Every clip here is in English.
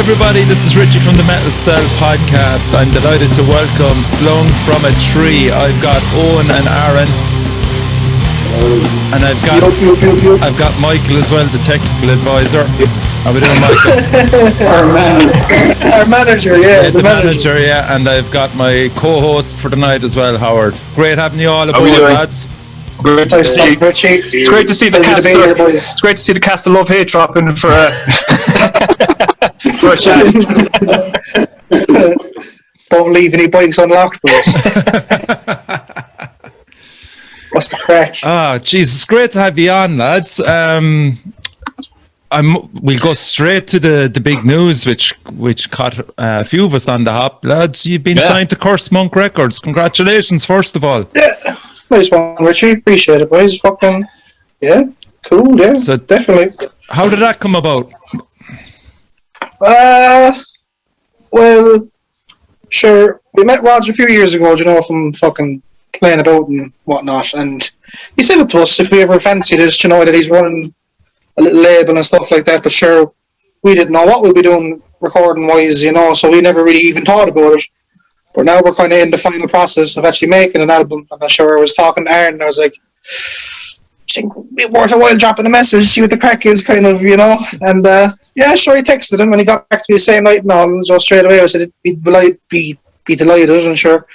everybody, this is Richie from the Metal Cell podcast. I'm delighted to welcome Slung from a Tree. I've got Eoghan and Aaron, and I've got Michael as well, the technical advisor. How we doing, Michael? Our manager, yeah. The manager, yeah. And I've got my co-host for the night as well, Howard. Great having you all aboard, lads. Great to see. It's great to see the cast. It's great to see the cast of Love Hate dropping for a chat. Don't leave any bikes unlocked, boys. What's the crack? Jesus, great to have you on, lads. We'll go straight to the big news, which caught a few of us on the hop, lads. You've been signed to Curse Monk Records. Congratulations, first of all. Yeah, nice one, Richie. Appreciate it, boys. Fucking cool. Yeah, so definitely. How did that come about? Well, sure. We met Roger a few years ago, from fucking playing about and whatnot, and he said it to us if we ever fancied it, that he's running a little label and stuff like that, but sure, we didn't know what we'd be doing recording wise, so we never really even thought about it. But now we're kind of in the final process of actually making an album. I'm not sure. I was talking to Aaron and I was like, I think it'd be worth a while dropping a message, see what the crack is, kind of, and sure, I texted him and he got back to me the same night and all, so straight away I said he'd be delighted, and sure,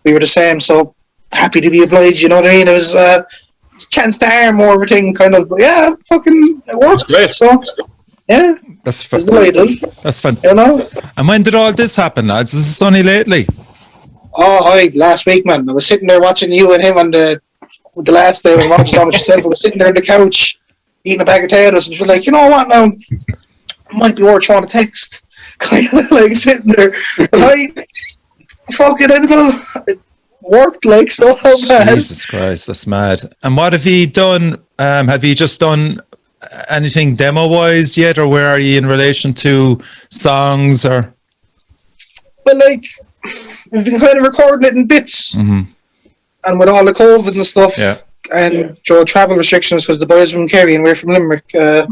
we were the same, so happy to be obliged, you know what I mean? It was a chance to arm more everything, kind of, but yeah, fucking, it worked. Great. So, yeah, that's fun. Delighted. That's fun. And when did all this happen, lads? Is this only lately? Last week, man. I was sitting there watching you and him on the last day when Roger's on with yourself. I was sitting there on the couch eating a bag of potatoes, and she was like, you know what, now, it might be worth trying to text. Kind of like sitting there. And I fucking it worked like so bad. Jesus Christ, that's mad. And what have you done? Have you just done anything demo-wise yet, or where are you in relation to songs? Or well, like, we've been kind of recording it in bits, and with all the COVID and stuff, and travel restrictions, because the boys from Kerry and we're from Limerick, it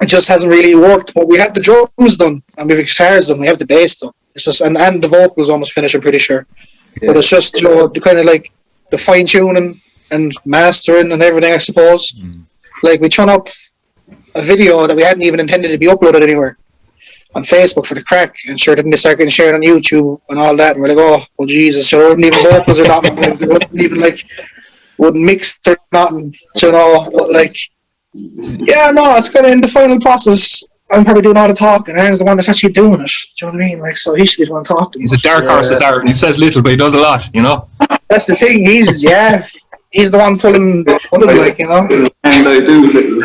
just hasn't really worked. But we have the drums done, and we have guitars done, we have the bass done. It's just and the vocals almost finished, I'm pretty sure. Yeah. But it's just the kind of like the fine tuning and mastering and everything, I suppose. Like, we turn up a video that we hadn't even intended to be uploaded anywhere on Facebook for the crack, and sure, didn't they start getting shared on YouTube and all that, and we're like, oh well, Jesus, so there wasn't even vocals or nothing. There wasn't even wouldn't mix or nothing, but like, it's kind of in the final process. I'm probably doing all the talking, and Aaron's the one that's actually doing it. Do you know what I mean? Like, so he should be the one talking. He's a dark horse, is Aaron. He says little, but he does a lot, That's the thing. He's the one pulling like, And I do little.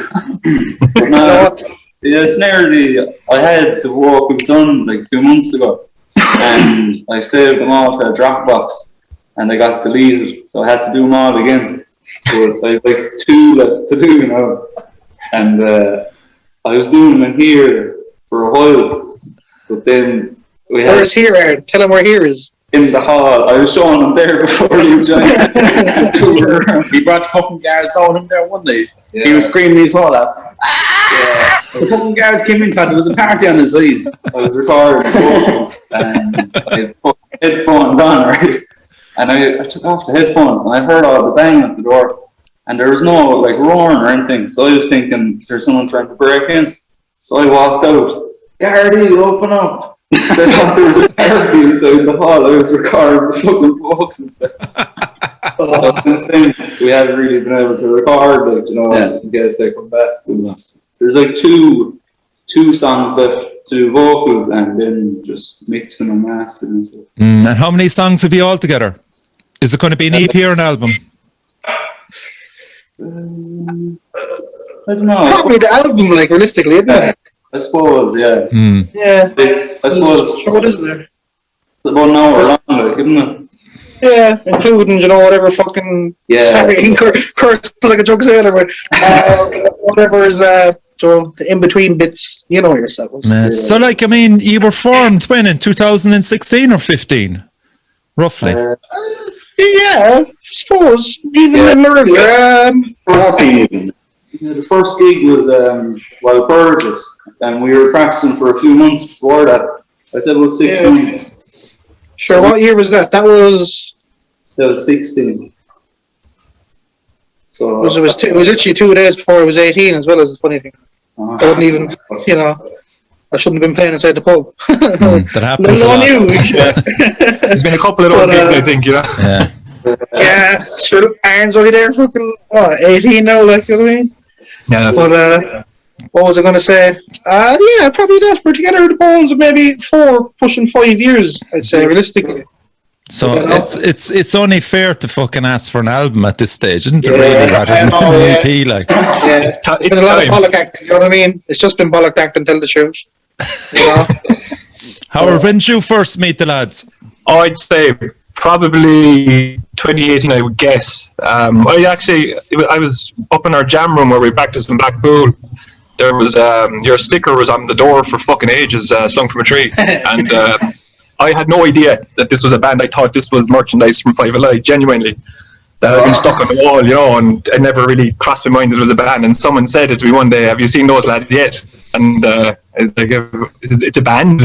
It's nearly, I had the vocals done like a few months ago, and I saved them all to a Dropbox, and they got deleted, so I had to do them all again. But I have like 2 left to do, and I was doing them in here for a while, but then where's here, Aaron? Tell him where here is. In the hall. I was showing him there before you joined. He brought the fucking guards on him there one night. Yeah. He was screaming his wall out. The fucking guards came in, thought there was a party on the side. I was recording vocals, and I put headphones on, right? And I took off the headphones, and I heard all the banging at the door. And there was no like roaring or anything, so I was thinking there's someone trying to break in. So I walked out. Gardy, open up! They thought there was a party inside the hall. I was recording the fucking vocals. Since then, we haven't really been able to record, in case they come back. There's like two songs left to do vocals, and then just mixing and mastering and stuff. And how many songs have you all together? Is it going to be an EP or an album? I don't know. Probably the album, like, realistically, isn't it? I suppose, yeah. Yeah. I suppose. What is there? It's about an hour long, like, isn't it? Yeah, including, whatever fucking... Yeah. Sorry, curse like a drunk sailor, but whatever is, the in-between bits, yourselves. So, like, I mean, you were formed when, in 2016 or 15? Roughly. Yeah, I suppose. Even earlier. 14. The first gig was while Burgess, and we were practicing for a few months before that. I said it was 6 months. Sure, what year was that? That was 16. So it was literally 2 days before I was 18 as well, as the funny thing. I wouldn't even, I shouldn't have been playing inside the pub. That happens a Let lot. alone you. There's been a couple of those But, gigs, I think, Yeah. Yeah, sure. Aaron's only there fucking 18 now, like, you know what I mean? Yeah. But what was I going to say? Yeah, probably that. We're together with the bones of maybe 4, pushing 5 years, I'd say, realistically. So You know? it's only fair to fucking ask for an album at this stage, isn't it? Yeah, Really, rather than I know, an yeah. EP, like. Yeah, It's been a lot of time. bollock acting, you know what I mean? It's just been bollock acting, tell the truth. You know? Howard, when did you first meet the lads? I'd say probably 2018, I would guess. I was up in our jam room where we practiced in Blackpool. There was your sticker was on the door for fucking ages, slung from a tree, and I had no idea that this was a band. I thought this was merchandise from Five Alive, genuinely. That had been stuck on the wall, and it never really crossed my mind that it was a band. And someone said it to me one day, "Have you seen those lads yet?" And I was like, "It's a band."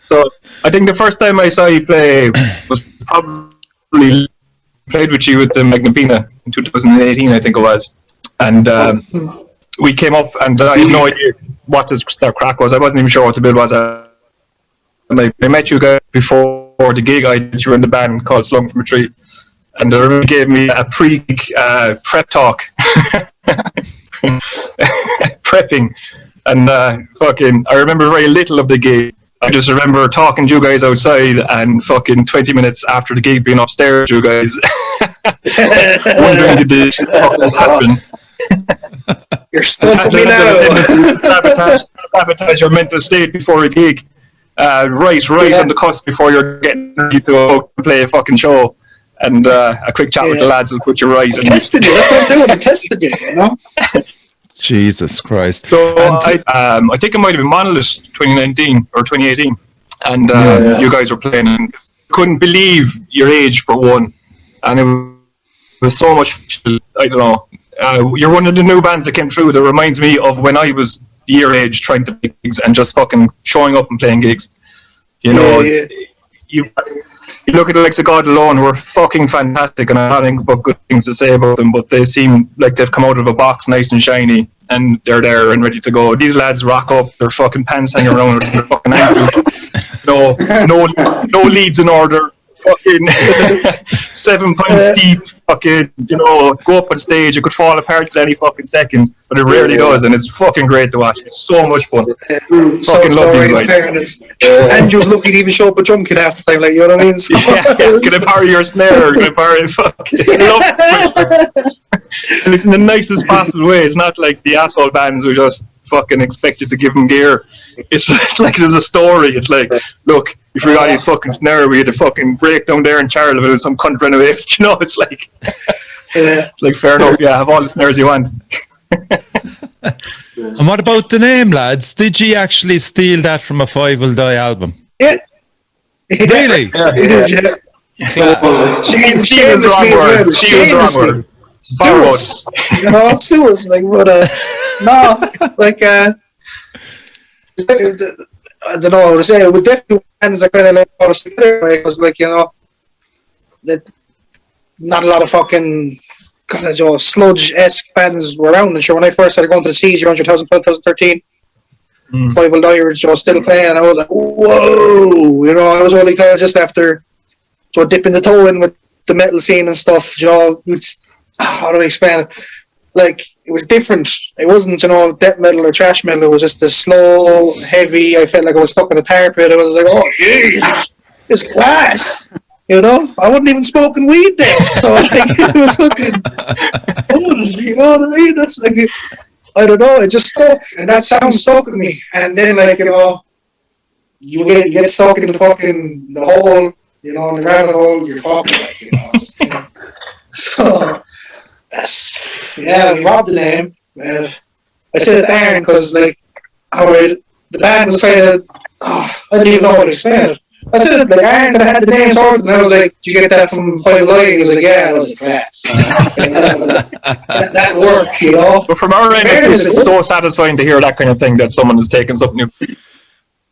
So I think the first time I saw you play was probably played with you at the Magnapina in 2018, I think it was. And we came up, and I had no idea what their crack was. I wasn't even sure what the bill was. And I met you guys before the gig. You were in the band called Slung from a Tree. And they gave me a prep talk. Prepping. And I remember very little of the gig. I just remember talking to you guys outside and fucking 20 minutes after the gig being upstairs, you guys wondering did this fucking happen. You're stuck with me now. Sabotage your mental state before a gig. Right on the cusp before you're getting ready to play a fucking show. And a quick chat with the lads will put you right. I tested you, that's what I'm doing, I tested you, you know? Jesus Christ. So I think it might have been Monolith 2019 or 2018. And you guys were playing and couldn't believe your age for one. And it was so much, I don't know. You're one of the new bands that came through that reminds me of when I was your age trying to play gigs and just fucking showing up and playing gigs. You look at the likes of God Alone, who are fucking fantastic, and I don't think about good things to say about them, but they seem like they've come out of a box nice and shiny, and they're there and ready to go. These lads rock up, their fucking pants hanging around with their fucking ankles. No leads in order. Fucking 7 pints deep. Fucking, go up on stage. It could fall apart at any fucking second, but it rarely does, and it's fucking great to watch. It's so much fun. Fucking love these guys. Andrew's lucky to even show up a drum kit half the time, like, you know what I mean? So, Can I parry your snare? Can I parry fucking and it's in the nicest possible way. It's not like the asshole bands who just fucking expect you to give them gear. It's like there's a story. It's like, look, you forgot his fucking snare. We had a fucking breakdown there in Charleville and some cunt ran away. It's like, it's like, fair enough. Yeah, have all the snares you want. And what about the name, lads? Did you actually steal that from a Five Will Die album? Yeah. Really? It is, yeah. Shamelessly as well. Shamelessly. Sue us, like, but, no, like, I don't know what to say. With definitely bands that kind of like brought us together, because like that not a lot of fucking kind of sludge-esque bands were around. And sure, when I first started going to the Seas around 2012, 2013, Five Will Die were still playing, and I was like, whoa, I was only kind of just after dipping the toe in with the metal scene and stuff. It's, how do I explain it? Like, it was different. It wasn't, death metal or thrash metal. It was just a slow, heavy. I felt like I was stuck in a tar pit. I was like, oh, Jesus, it's class. I wouldn't even smoking weed then. So, like, it was fucking, you know what I mean? That's like, I don't know, it just stuck. And that sound stuck with me. And then, like, you get stuck in the fucking, the hole, in the rabbit hole, you're fucking, like, So, we robbed the name. I said Aaron because, like, the band was kind of, I didn't even know how to explain it. I said, like, Aaron could have had the name sorted, and I was like, did you get that from Five Alive? He was like, yeah. I was like, class. that worked, you know? But from our end, it's just so satisfying to hear that kind of thing, that someone has taken something you've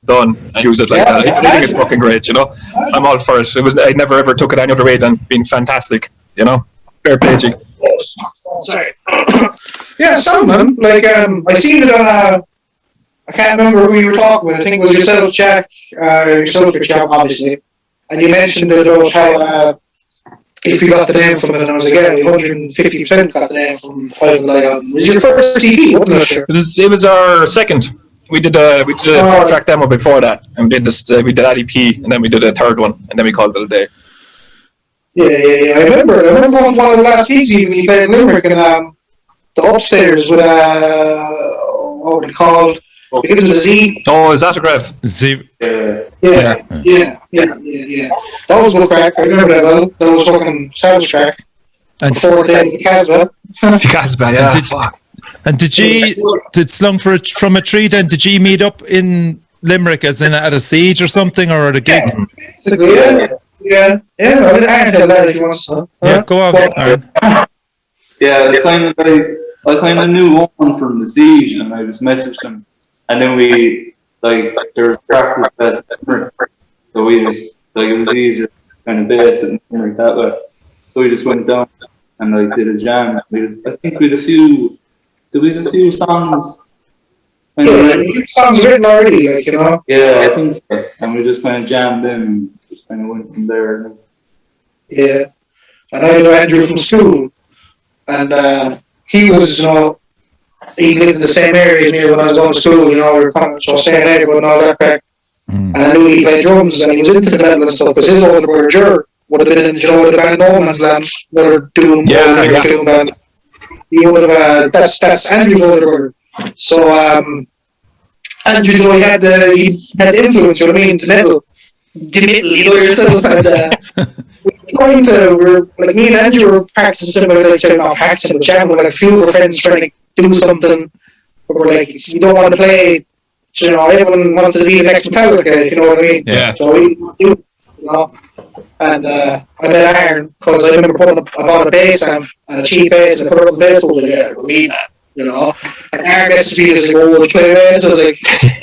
done and use it like that. I think it's fucking great, you know? I'm all for it. I never ever took it any other way than being fantastic, you know? Fair play, G. Sorry. Yeah, some man. Like, I seen it on I can't remember who you were talking with. I think it was yourself, Jack, yourself, obviously. And you mentioned about how if you got the name from it, and I was like, yeah, 150% got the name from Five Alive album. It was your first EP, wasn't it? Sure. It was our second. We did a 4-track demo before that, and we did that EP, and then we did a third one, and then we called it a day. Yeah. I remember one of the last gigs when you played in Limerick, and the upstairs with what were they called? Because of the Z. Oh, is that a graph? Z. Yeah. That was good crack. I remember that well. That was fucking savage track. And before the days of Casbah. Casbah, yeah. And did Slung from a tree then? Did you meet up in Limerick as in at a siege or something, or at a gig? Yeah. Aaron had that if you want to. Yeah, go on, Aaron. Yeah, it's kind of like I kind of knew one from the siege, and I just messaged him, and then we there was practice fest, so we just it was easier kind of base it like that way. So we just went down and did a jam. I think we had a few. Did we have a few songs? Songs written already, like, you know. Yeah, I think so. And we just kind of jammed in and just kind of went from there. Yeah, and I know Andrew from school, and he was, you know, he lived in the same area as me when I was going to school, you know, we were kind of staying neighborhood and all that crack. And I knew he played drums and he was into the metal and stuff, because his older brother, Jer, would have been in, you know, the band No Man's Land, another Doom band. He would have, that's Andrew's older brother. So, Andrew, you know, he had influence, you know what I mean, the metal, you know yourself, and we're like, me and Andrew were practicing similar, like, not practicing, but jamming with like a few of our friends trying to do something, but we're like, you don't want to play, you know, everyone wanted to be the next Metallica, if you know what I mean. Yeah. So we do, you know, and I met Aaron, because I remember I bought a bass amp, and a cheap bass, and I put it up on Facebook, I was like, yeah, we'll need that, you know. And Aaron messaged me, he was like, oh, would you play bass? I was like,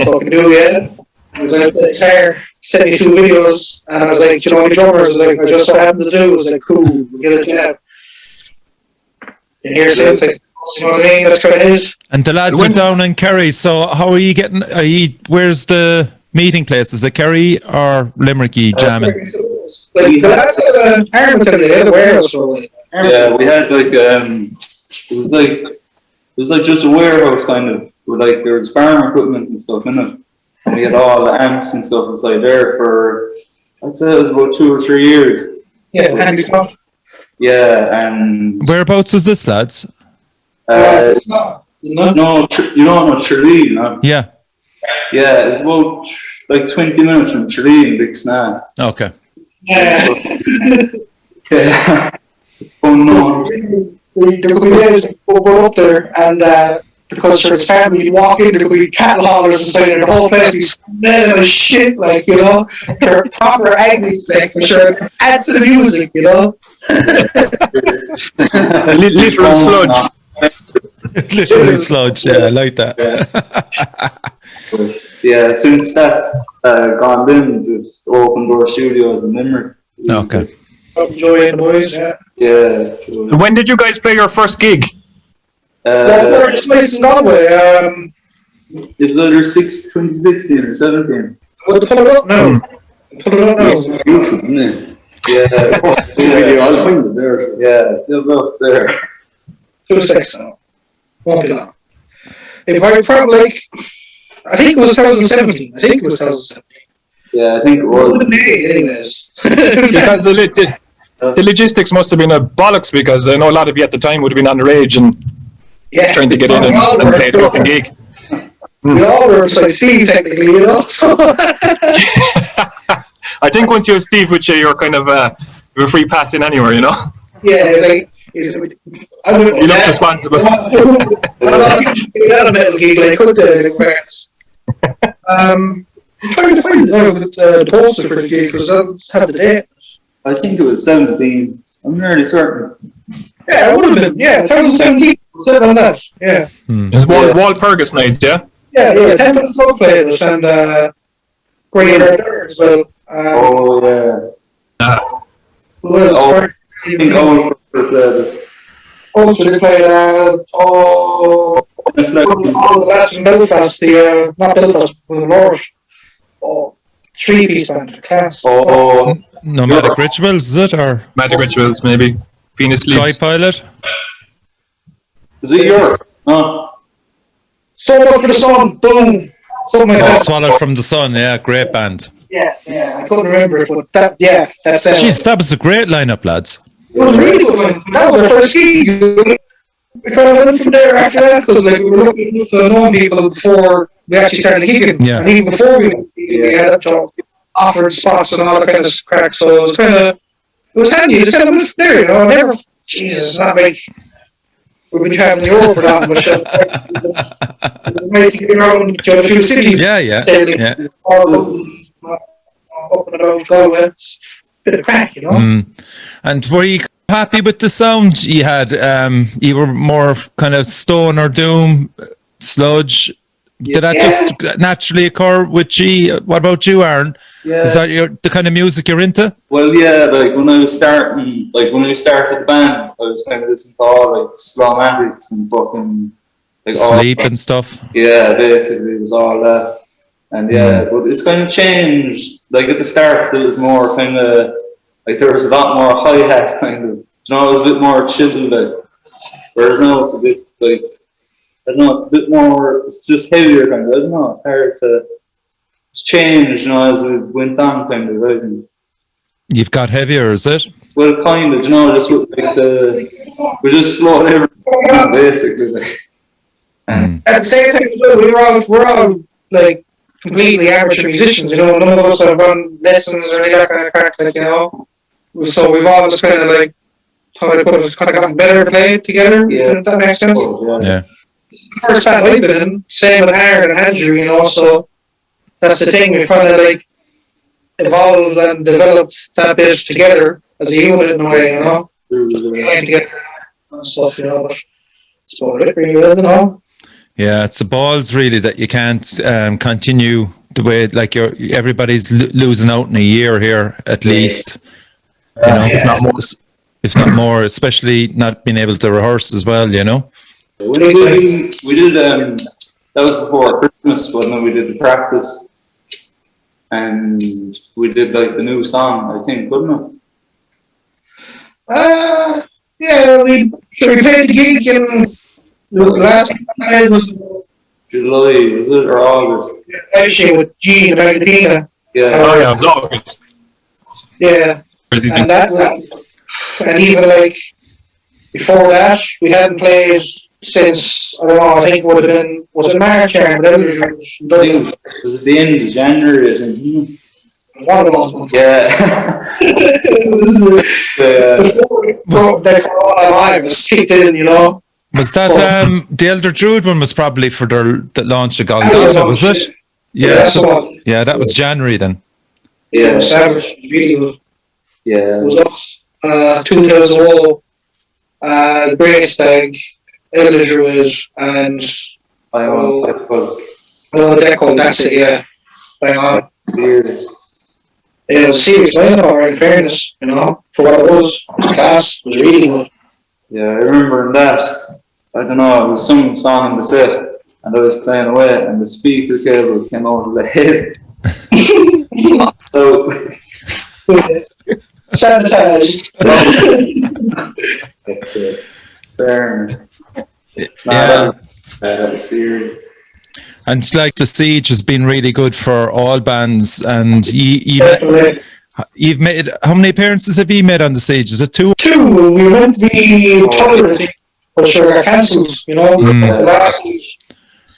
fucking do, yeah. I was like, the guitar, sent me a few videos, and I was like, do you know any drummers? I was like, I just so happened to do. I was like, cool, we'll get a jam. And here since, you know what I mean? That's kind of it. And the lads are down in Kerry, so how are you getting, where's the meeting place? Is it Kerry or Limerick jamming? Like, the lads at Aaron was telling you, they had a warehouse for a while. Yeah, we had it was like just a warehouse kind of, with there was farm equipment and stuff in it. And we had all the amps and stuff inside there for, I'd say it was about 2 or 3 years. Yeah, handy stuff. Yeah, and... Whereabouts was this, lads? No, you don't know Tralee, no? Yeah. Yeah, it's about 20 minutes from Tralee in Big Snag. Okay. Yeah. Yeah. Oh no. There could be days we'll go up there, and because there's family, you walk in, there could be cattle haulers inside there, the whole place be smelling of shit, like, you know, they're proper angry, like, for sure, adds to the music, you know. Literal sludge. Literally sludge, yeah, I like that. Yeah, since that's gone in, just Open Door Studios in Limerick. Okay. Enjoy the boys, yeah. Yeah. Sure. When did you guys play your first gig? We're just placed in Galway. It's either 2016 or 17. Put it up now. Put it up now. YouTube, isn't it? Yeah. I'll sing it there. Yeah, it's up there. 2 seconds now. Won't be long. If I probably, like, I think it was 2017. Yeah, I think it was. Anyways. Because the logistics must have been a bollocks, because I know a lot of you at the time would have been underage and trying to get in and play the fucking gig. We all were like Steve, technically, you know. So. I think once you have Steve with you, you're kind of you're free passing anywhere, you know. Yeah, it's like he looks responsible. A lot of people get out of metal gig like with the parents. I'm trying to find it now with the poster for the gig because I had the date. I think it was 17. I'm nearly certain. Yeah, it would have been. Yeah, 2017. Said on that. Yeah. It's Walpurgis nights, yeah? Yeah. 10 minutes of played it and Grey there as well. Who else? I think Owen played Also, they played all the lads from Belfast, not Belfast, from the North. Oh, 3-piece band, class. Nomadic Rituals, is it? Or Magic Rituals, maybe. Venus Sky Leaves. Pilot? Is it your? No. So much for the sun, boom. Something like that. Swallowed from the Sun, yeah, great band. Yeah, I couldn't remember it, but that's Jeez, that was a great lineup, lads. it was really good, man. That was our first gig. We kind of went from there after that because we were looking to know people before we actually started gigging. Yeah. And even before we had offered spots and all that kind of crack. So it was handy. It's kind of went from there, Jesus, it's not like we've been traveling Europe or that, but it was nice to get around a few cities. Yeah. Up and about Galway. Bit of crack, And were you happy with the sound you had? You were more kind of stone or doom, sludge. Did that just naturally occur with G? What about you, Aaron? Yeah. Is that the kind of music you're into? Well, yeah, like when we started the band, I was kind of listening to all like Slung and fucking like Sleep and stuff. Yeah, basically it was all that. And but it's kind of changed. Like at the start, it was more kind of like there was a lot more hi-hat kind of. It was a bit more chill, like. Whereas now it's a bit like I don't know. It's a bit more. It's just heavier kind of. I don't know. It's hard to. It's changed, as we went on, kind of. I think. You've got heavier, is it? Well, kind of. Just with, like we just slowed everything down, basically. Like. At the same time, we're all like completely amateur musicians, none of us have done lessons or any of that kind of crack, so we've all just kind of like how to put it, kind of gotten better played together, if that makes sense. Yeah. The first band I've been in, same with Aaron and Andrew, so that's the thing, we've kind of like evolved and developed that bit together as a unit in a way, playing together and stuff, but it's about it really, Yeah, it's the balls really that you can't continue the way like everybody's losing out in a year here at least. If not more, especially not being able to rehearse as well. We did that was before Christmas, but then we did the practice, and we did like the new song, I think, couldn't it? Yeah, we played the gig in. The last time was July, was it, or August? Actually, with G and Magdalena. Yeah, it was August. Yeah, and even like before that, we hadn't played since I don't know. I think it would have been was it March or was it the end of January? I think. One of those months. Yeah. Before the coronavirus kicked in, Was that the Elder Druid one was probably for the launch of Golgotha, was it? Yeah, that was January then. Yeah, Savage, really good. Yeah. It was us, 2000, the Grey Stag, Elder Druid, and Deco, that's it, yeah. It was a serious lineup, in fairness, for what it was. It was class, it was really good. Yeah, I remember that. I don't know, it was some song in the set, and I was playing away, and the speaker cable came out of the head. So, sabotaged. Fair. That was serious. And it's like the Siege has been really good for all bands, and you've made how many appearances have you made on the Siege? Is it 2? 2. We went to be tolerant, but sure got cancelled. Last Siege.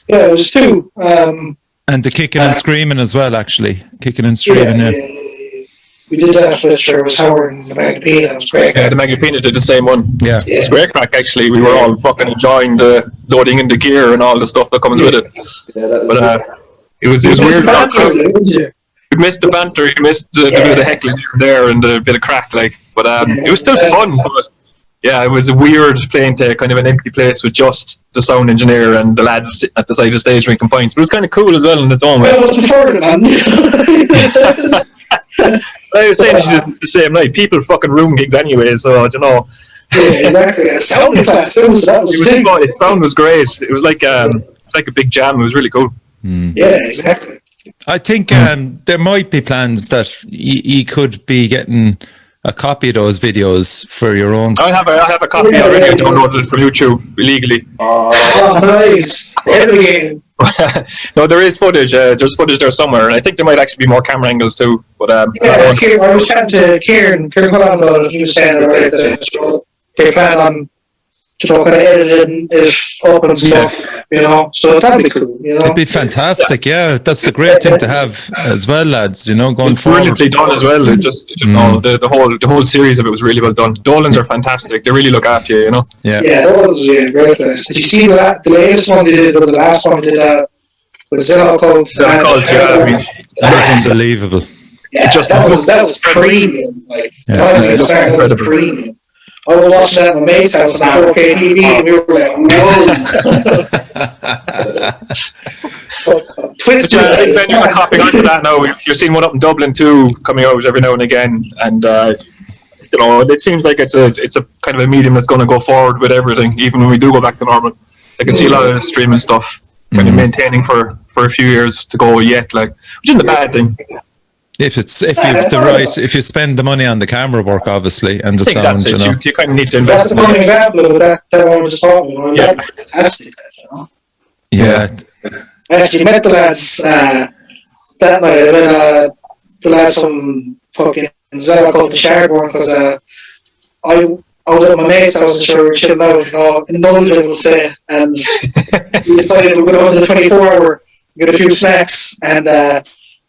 Yeah, it was 2. And the Kicking and Screaming as well, actually. Kicking and Screaming, yeah. We did that with sure it was Howard and the Magdalena. It was great. Yeah, the Magdalena did the same one. Yeah. It's great crack, actually. We were all fucking enjoying the loading in the gear and all the stuff that comes with it. Yeah, that was but It was Just weird. banter, didn't you? You missed the banter, you missed the bit of the heckling here and there, and a bit of crack, like. But it was still fun. But yeah, it was weird playing to kind of an empty place with just the sound engineer and the lads sitting at the side of the stage drinking pints. But it was kind of cool as well in its own way. Well, it was before the man. I was saying she did the same night. People fucking room gigs anyway, so you know. Yeah, exactly. Sound class. That was sick. The sound was great. It was like a big jam. It was really cool. Yeah, exactly. I think there might be plans that you could be getting a copy of those videos for your own. I have a copy already. I downloaded it from YouTube illegally. Oh, nice. Every game. No, there is footage. There's footage there somewhere, and I think there might actually be more camera angles too. But I was chatting to Kieran Cullen about it. He was saying that they plan on kind of editing it up and stuff, you know. So that'd be cool, you know. It'd be fantastic, yeah. That's a great thing to have as well, lads. You know, going forward. Brilliantly done as well. It just the whole series of it was really well done. Dolans are fantastic. They really look after you, you know. Yeah. Yeah, Dolans, yeah, great place. Did you see the latest one they did, or the last one they did with Zilla Cult? That's unbelievable. Yeah, that was premium. Like, that was premium. I was watching that at my mate's house on 4K TV, and we were like, whoa. Twisted. You're copying onto that now. You're seeing one up in Dublin too, coming out every now and again, and you know, it seems like it's a kind of a medium that's going to go forward with everything, even when we do go back to normal. I can see a lot of the streaming stuff kind of maintaining for a few years to go yet, like, which isn't a bad thing. If you spend the money on the camera work, obviously, and the sound, that's you know. You kind of need to invest. That's a good example of that one we just talking about. Yeah, that's fantastic. You know? Yeah. I actually met the lads that night. I met the lads from fucking Zella called the Shardborn, because I was at my mate's house and sure we were chilling out, you know, indulged, I will say, and we decided we would go to the 24-hour, get a few snacks, and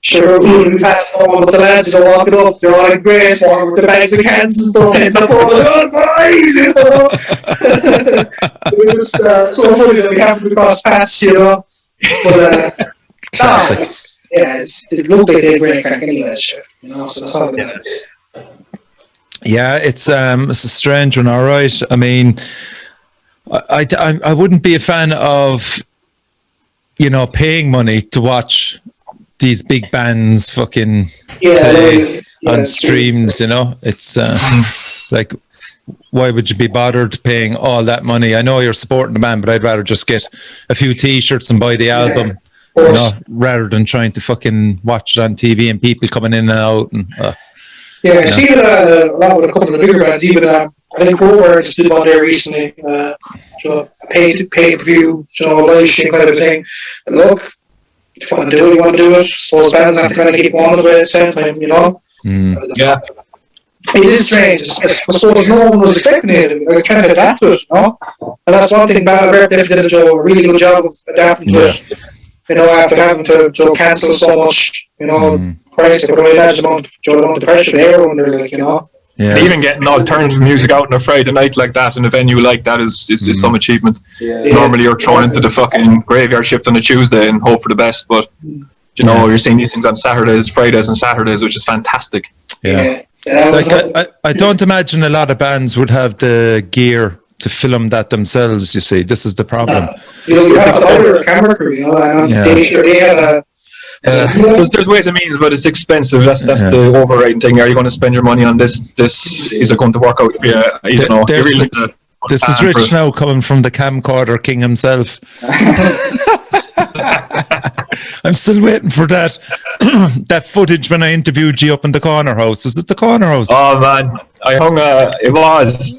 sure, we passed home with the lads, you know, walking up, they're all like great, walking with the bags of cans and stuff, and the boys, you know. It was so funny that we happened to cross paths, you know. But, it looked like they had great crack anyway, sure, you know, so that's all good. Yeah, it's a strange one, all right. I mean, I wouldn't be a fan of, you know, paying money to watch these big bands fucking play on streams, you know. It's like, why would you be bothered paying all that money? I know you're supporting the band, but I'd rather just get a few t-shirts and buy the album, you know, rather than trying to fucking watch it on TV and people coming in and out. And I see it a lot with a couple of the bigger bands. Even I think Crowbar just did one there recently, so a pay-per-view, you know, live stream kind of a thing. And look, if you want to do it, you want to do it. Suppose bands have to kind of keep on with it at the same time, you know. Yeah. It is strange. I suppose no one was expecting it. They're trying to adapt to it, you know. And that's one thing. Bad did a really good job of adapting to it. You know, after having to cancel so much, you know, Christ, I could only imagine the amount of pressure they were under, like, you know. Yeah. Even getting alternative music out on a Friday night like that in a venue like that is some achievement. Yeah. Normally you're thrown into the fucking graveyard shift on a Tuesday and hope for the best, but you know, you're seeing these things on Fridays and Saturdays, which is fantastic. Yeah. Like, I don't imagine a lot of bands would have the gear to film that themselves, you see. This is the problem. You know, you have to order a camera crew, you know, and they had a... There's ways and means, but it's expensive. That's the overriding thing. Are you going to spend your money on this? Is it going to work out for you? You know, this is Rich now coming from the camcorder king himself. I'm still waiting for that that footage when I interviewed you up in the corner house. Was it the corner house? Oh man,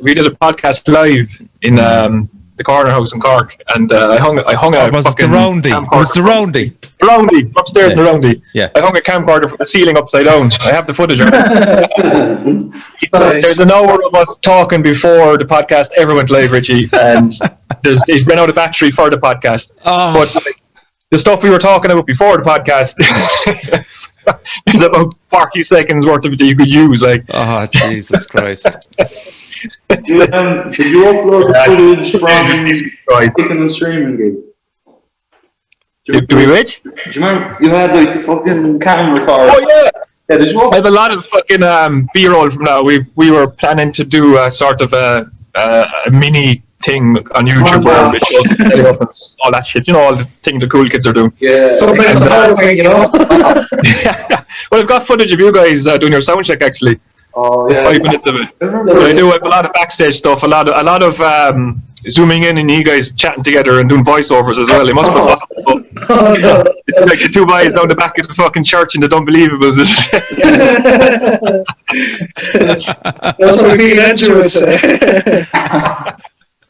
we did a podcast live in the corner house in Cork, and I hung a was it the roundy? It was the roundy. Roundy upstairs in the roundy. Yeah. I hung a camcorder from the ceiling upside down. I have the footage. There's an hour of us talking before the podcast ever went live, Richie, and they've run out of battery for the podcast. But the stuff we were talking about before the podcast is about 40 seconds worth of it that you could use. Like, oh Jesus Christ! Did you upload footage from the streaming gig? Do we wait? Do you remember you had like the fucking camera car? Oh yeah. Yeah, did you I have a lot of fucking B-roll from now. We were planning to do a sort of a mini thing on YouTube where it shows the elephants, all that shit. You know, all the thing the cool kids are doing. Yeah. So it's a hard way, you know. Well, I've got footage of you guys doing your sound check actually. Oh yeah. 5 minutes of it. I remember. But I do have a lot of backstage stuff, a lot of zooming in and you guys chatting together and doing voiceovers as well. It must be possible. Oh, no. It's like the two guys down the back of the fucking church in the Unbelievables. That's what me and Andrew would say.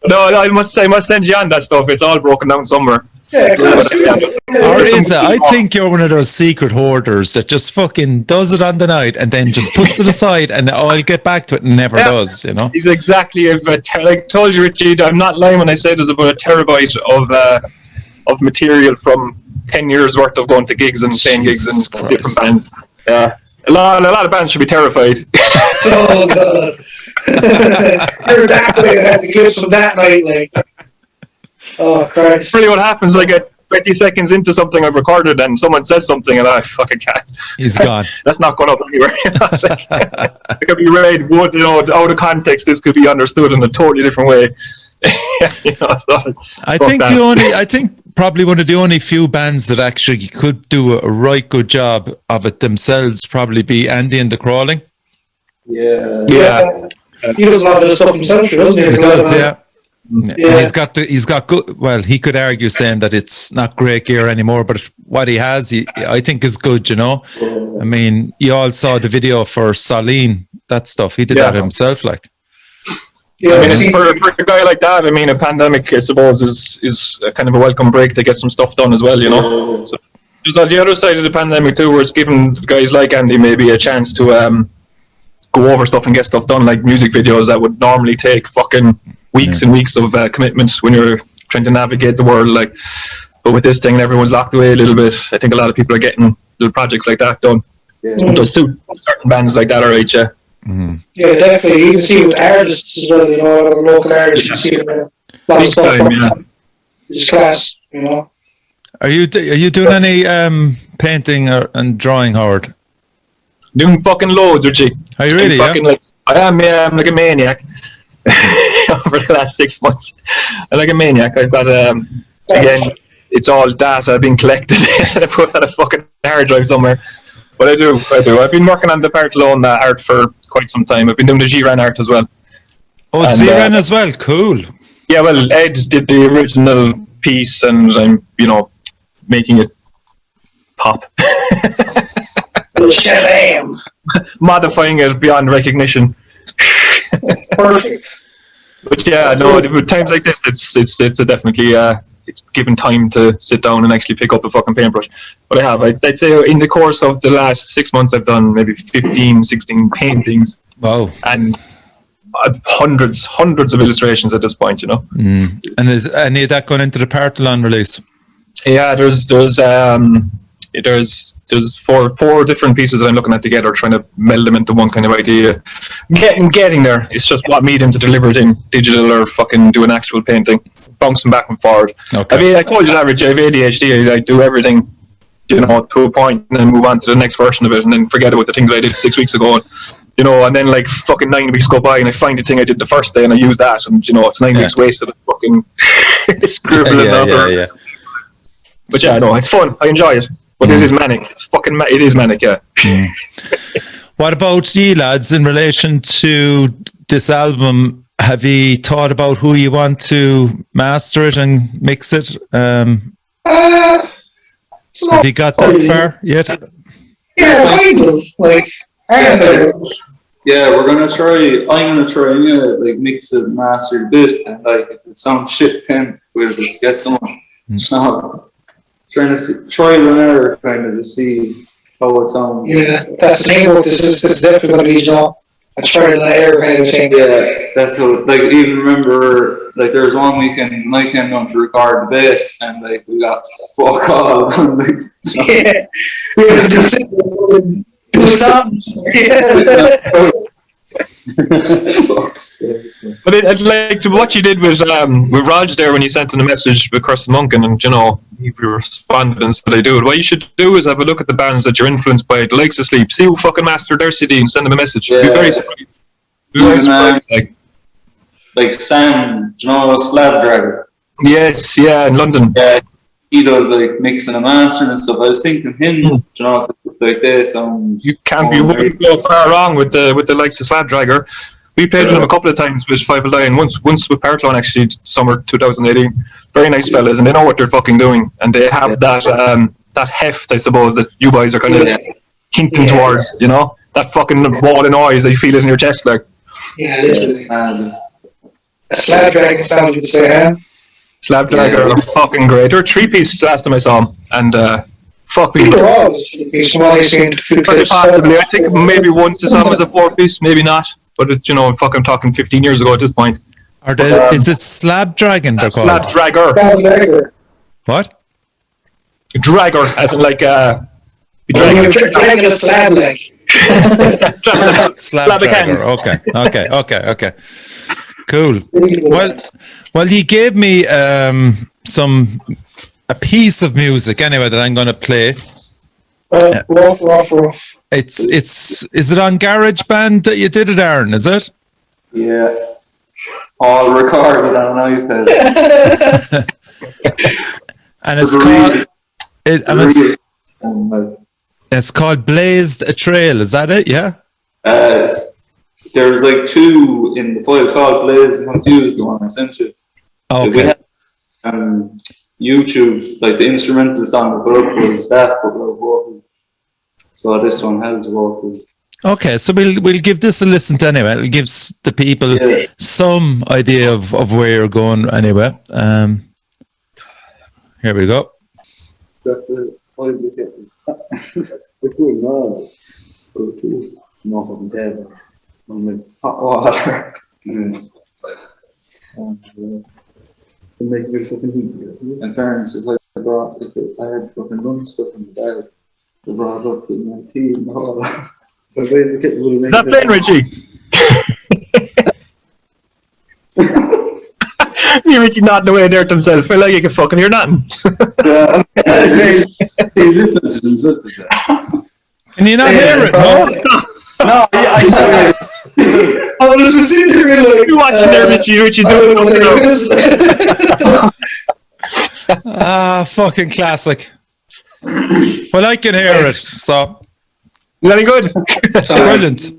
No, I must send you on that stuff. It's all broken down somewhere. Yeah, Or is it? I think you're one of those secret hoarders that just fucking does it on the night and then just puts it aside and I'll get back to it and never does, you know? It's exactly like I told you, Richie, I'm not lying when I say there's about a terabyte of material from 10 years worth of going to gigs and playing gigs and Jesus different Christ. bands. Yeah. A lot of bands should be terrified. Oh god. You're that way that has to clips from that night, like. Oh Christ. Really what happens, I get 20 seconds into something I've recorded and someone says something and I fucking can't. He's gone. That's not going up anywhere. It could be read, you know, out of context, this could be understood in a totally different way. You know, so, I fuck think that. I think probably one of the only few bands that actually could do a right good job of it themselves probably be Andy and the Crawling. Yeah. Yeah. He does a lot of this stuff himself, doesn't he? He does, yeah. Yeah. He's got good. Well, he could argue saying that it's not great gear anymore, but what he has, I think, is good. You know, I mean, you all saw the video for Saline, that stuff. He did that himself, like. Yeah, I mean, see, for a guy like that, I mean, a pandemic, I suppose, is a kind of a welcome break to get some stuff done as well, you know. So there's on the other side of the pandemic too, where it's given guys like Andy maybe a chance to go over stuff and get stuff done, like music videos that would normally take fucking weeks and weeks of commitment when you're trying to navigate the world. Like, but with this thing, everyone's locked away a little bit. I think a lot of people are getting little projects like that done. Yeah. It does suit certain bands like that, alright, yeah. yeah, definitely. You can see it with artists as well, you know, local artists, you can see it with a lot of Big stuff. time, yeah. It's class, you know. Are you doing any painting and drawing, Howard? Doing fucking loads, Richie. Are you really? Fucking, Yeah? like, I am, yeah, I'm like a maniac. Over the last 6 months, I'm like a maniac. I've got again, it's all data being collected. I put on a fucking hard drive somewhere. But I do. I've been working on the Barcelona art for quite some time. I've been doing the Eoghan art as well. Oh, it's Eoghan as well. Cool. Yeah, well, Ed did the original piece, and I'm, you know, making it pop, Shazam! modifying it beyond recognition. Perfect. But yeah, no, with times like this, it's a definitely it's given time to sit down and actually pick up a fucking paintbrush. But I have, I'd say in the course of the last 6 months, I've done maybe 15, 16 paintings. Wow. And hundreds of illustrations at this point, you know. And is any of that going into the Partalon release? Yeah, there's four different pieces that I'm looking at together, trying to meld them into one kind of idea. Getting there. It's just what medium to deliver it in, digital or fucking do an actual painting, bouncing back and forward. Okay. I mean, I told you that, Rich, I have ADHD. I do everything, you know, to a point, and then move on to the next version of it, and then forget about the things I did 6 weeks ago. And, you know, and then like fucking 9 weeks go by, and I find the thing I did the first day, and I use that, and you know, it's 9 weeks wasted of fucking scribbling. Yeah. But yeah, no, it's fun. I enjoy it. But it is manic. It's fucking it is manic, yeah. What about you lads in relation to this album? Have you thought about who you want to master it and mix it? Have you got that far yet? Yeah, kind of. Like, Yeah, we're gonna try. I'm gonna try and like mix it, master a bit, and like if it sounds shit, then we'll just get someone. So, trying to try and error, kind of to see how it sounds. yeah, that's the thing about this. This is definitely going to be, you know, a trial and error kind of thing. Yeah, that's how. Like even remember, like there was one weekend when I came down to record the bass, and like we got fuck all. Like, Yeah, we have to do something. Yeah. fuck's sake. But it's like what you did with Raj there when you sent him a message with Kirsten Munkin, and you know, leave your respondents that I do it. What you should do is have a look at the bands that you're influenced by, the likes of Sleep. See who fucking mastered their CD and send them a message. Be very surprised. Be very surprised. Like Sam, do you know Slab Dragger? Yes, yeah, in London. Yeah, he does like mixing and mastering and stuff. I was thinking him, do you know, like this. You wouldn't go far wrong with the likes of Slab Dragger. We played with them a couple of times with Five Lion, once with Parklone actually, summer 2018. Very nice fellas, and they know what they're fucking doing, and they have that heft, I suppose, that you guys are kind of hinting towards, you know, that fucking wall of noise that you feel it in your chest, like. Yeah, literally. A Slab Dragon sound, you'd say, huh? Slab Dragger are fucking great. They're a 3-piece last time I saw them, and fuck me. They're all 3-piece. Possibly, I think maybe once I saw them as a 4-piece, maybe not. But you know, fucking talking 15 years ago at this point. Is it Slab Dragon they're called? Slab Dragger. What? Dragger, as in like dragging a slab like. Slab Dragger. Okay. Cool. Well, he gave me a piece of music anyway that I'm going to play. Rough. Is it on GarageBand that you did it, Aaron? Is it? Yeah. All recorded on an iPad. And it's called Blazed a Trail. Is that it? Yeah. There's like 2 in the file called Blazed and Confused. The one I sent you. Okay. We had, YouTube, like the instrumental song we put up was that, but without vocals. So this one has vocals. Okay, so we'll give this a listen to anyway. It gives the people some idea of where you're going anyway. Here we go. Hot water. Make me fucking heat. In fairness, if I had fucking run stuff in the bag, I brought up with my tea and all that. Is that playing, Richie? See Richie nodding away there to himself. I like you can fucking hear nothing. He's listening to himself. Can you not hear it? No, I I was just sitting here like... You're watching there, Richie doing something. Fucking classic. Well, I can hear it, so... Very good. Brilliant.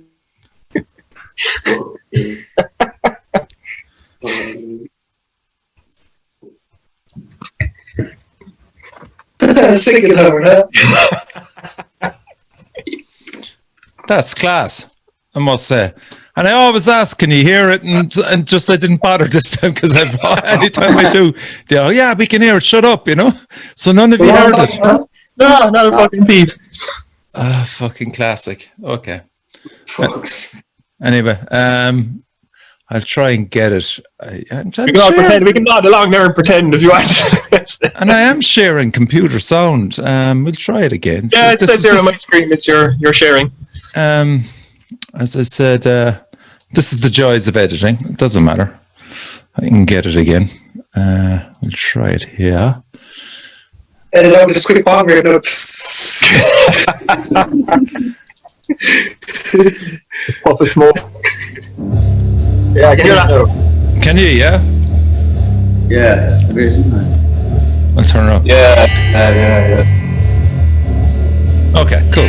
Singing over that. That's class, I must say. And I always ask, can you hear it? And just I didn't bother this time because anytime I do, they go, yeah, we can hear it. Shut up, you know. So none of you heard it. No, not a fucking thief. Fucking classic. Okay. Fucks. Anyway, I'll try and get it. We can all pretend. We can nod along there and pretend if you want. And I am sharing computer sound. We'll try it again. Yeah, it's there on my screen. It's you're sharing. As I said, this is the joys of editing. It doesn't matter. I can get it again. We'll try it here. And I'll just quick bomb here. Puff of smoke. Yeah, I can hear that now. Can you? Yeah. Yeah. I'll turn it up. Yeah. Okay. Cool.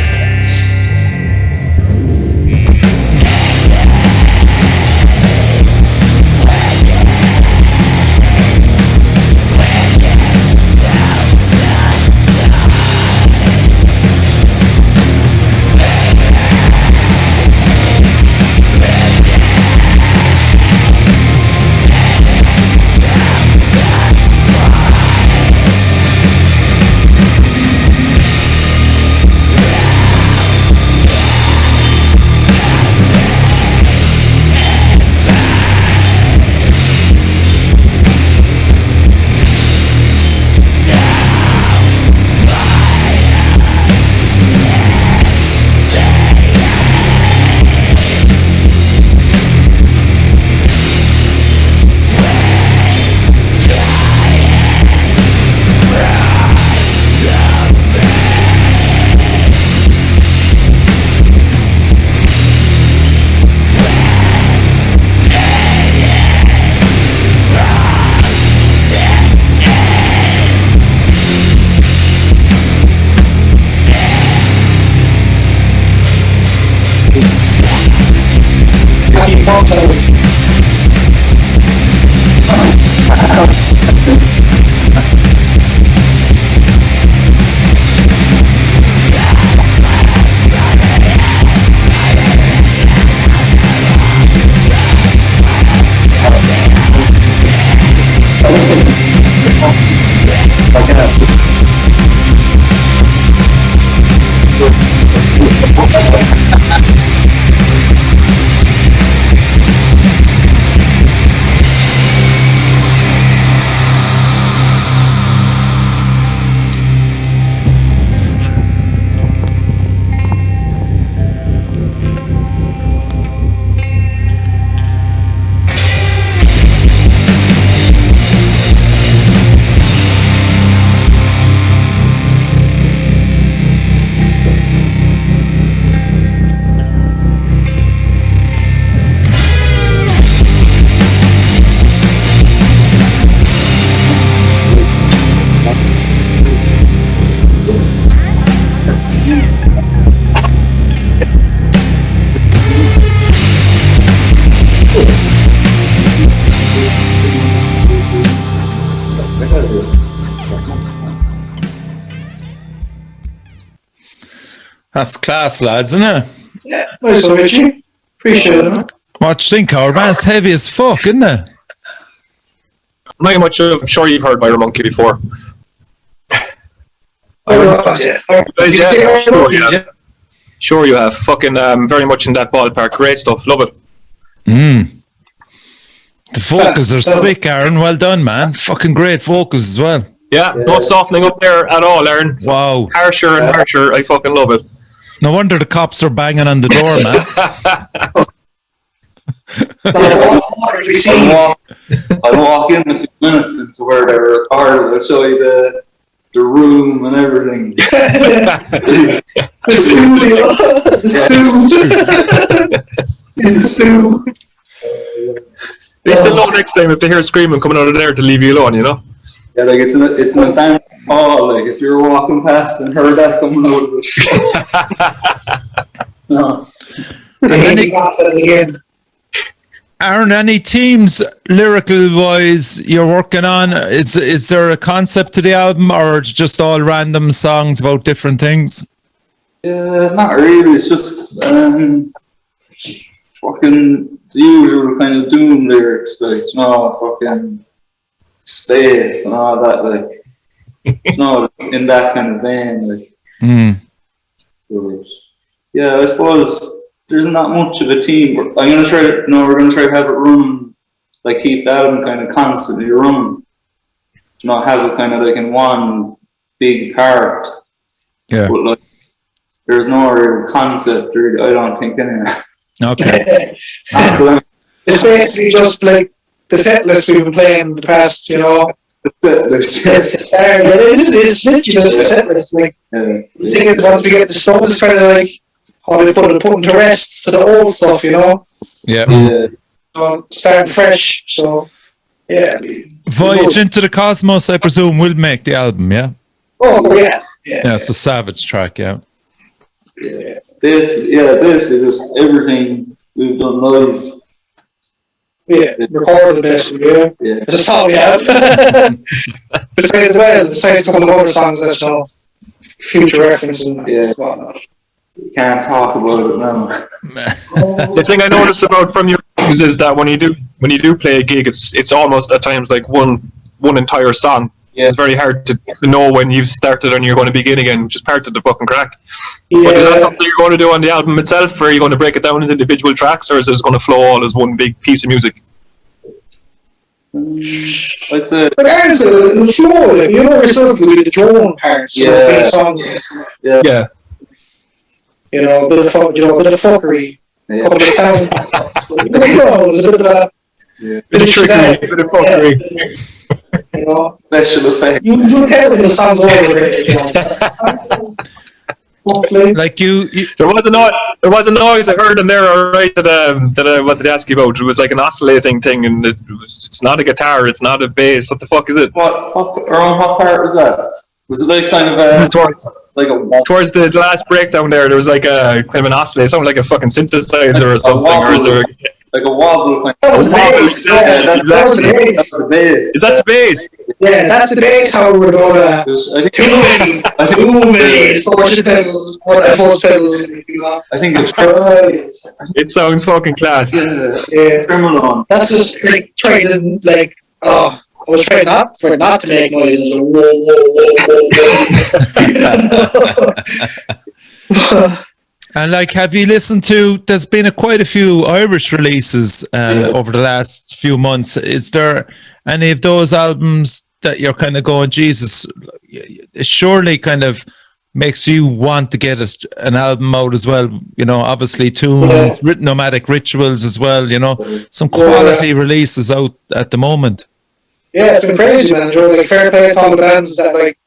That's class, lads, isn't it? Yeah, nice one, Richie. Appreciate it, man. What do you think, Howard? Man, it's heavy as fuck, isn't it? Not much. I'm sure you've heard Byron Monkey before. Sure you have. Fucking very much in that ballpark. Great stuff. Love it. The vocals are sick, Aaron. Well done, man. Fucking great vocals as well. Yeah, no softening up there at all, Aaron. Wow. Harsher and harsher. I fucking love it. No wonder the cops are banging on the door, man. I'll walk in a few minutes into where they were recorded. I'll show you the room and everything. The studio. In the stew. They still know next time if they hear screaming coming out of there to leave you alone, you know? Yeah, like it's an event hall. Like if you're walking past and heard that coming out of the no. Aaron, any teams lyrical wise you're working on? Is there a concept to the album, or just all random songs about different things? Yeah, not really. It's just fucking the usual kind of doom lyrics, like fucking space and all that, like in that kind of vein, like. But, yeah, I suppose there's not much of a team. We're gonna try to have it run, like keep the album kind of constantly running. Not have it kind of like in one big part. Yeah. But like, there's no real concept, really, I don't think, anyway. Okay. It's basically just like the set list we've been playing in the past, you know. It's literally just the set list. Like, the thing is, once we get the stuff, it's kind of like how they put to rest for the old stuff, you know. Yeah. So starting fresh. So yeah. Voyage into the Cosmos, I presume, will make the album. Yeah. Oh yeah. Yeah, it's a Savage track. Yeah. Yeah. Basically just everything we've done live. Yeah, recorded basically, yeah. That's all we have. Besides a couple of other songs that's future reference and whatnot. Can't talk about it now. The thing I notice about from your gigs is that when you do play a gig, it's almost at times like one entire song. Yeah. It's very hard to know when you've started and you're going to begin again, which is part of the fucking crack. Yeah. But is that something you're going to do on the album itself, or are you going to break it down into individual tracks, or is this going to flow all as one big piece of music? I'd say it'll flow, like, you know yourself, with the drone parts, big songs. Yeah. You know, a bit of fuckery, a couple of sounds. There's a bit of a bit of fuckery. You know, special effect. You tell when the song's over. Like you there was a noise I heard in there, alright, that I wanted to ask you about. It was like an oscillating thing, and it's not a guitar, it's not a bass. What the fuck is it? What part was that? Was it like kind of towards the last breakdown there was like a kind of an oscillator, something like a fucking synthesizer or something, or is there? like a wobble kind That was the bass. Yeah, that's that was the bass. that's the bass. Is that the bass? Yeah, that's the bass. How we're going I think too many distortion pedals, force pedals. I think it's It sounds fucking class. Yeah. criminal. That's just like trying to like. Oh, I was trying not to make noises. Whoa, whoa, whoa. And like, have you listened to? There's been quite a few Irish releases over the last few months. Is there any of those albums that you're kind of going, Jesus? It surely kind of makes you want to get an album out as well. You know, obviously tunes, nomadic rituals as well. You know, some quality releases out at the moment. Yeah, it's been crazy, man. Like, fair play to all the bands that like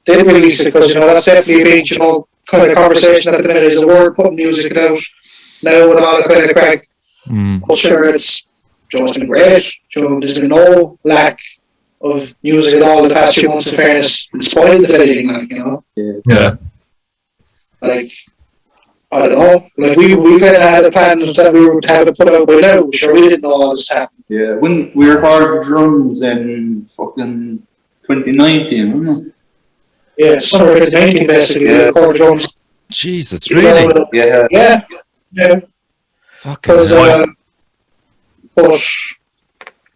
did release it, because that's definitely a big, kind of conversation at the minute. Is the word putting music out now with all the kind of crack. But sure, it's been great. There's been no lack of music at all in the past few months. In fairness, it's spoiled the anything, Yeah. Like, I don't know. Like we kind of had a plan that we would have it put out by now. Sure, we didn't know all this happened. Yeah, when we recorded drums in fucking 2019, wasn't it? Yeah, summer 2019 basically. We recorded drums. Jesus, really? Yeah. Yeah. Fucking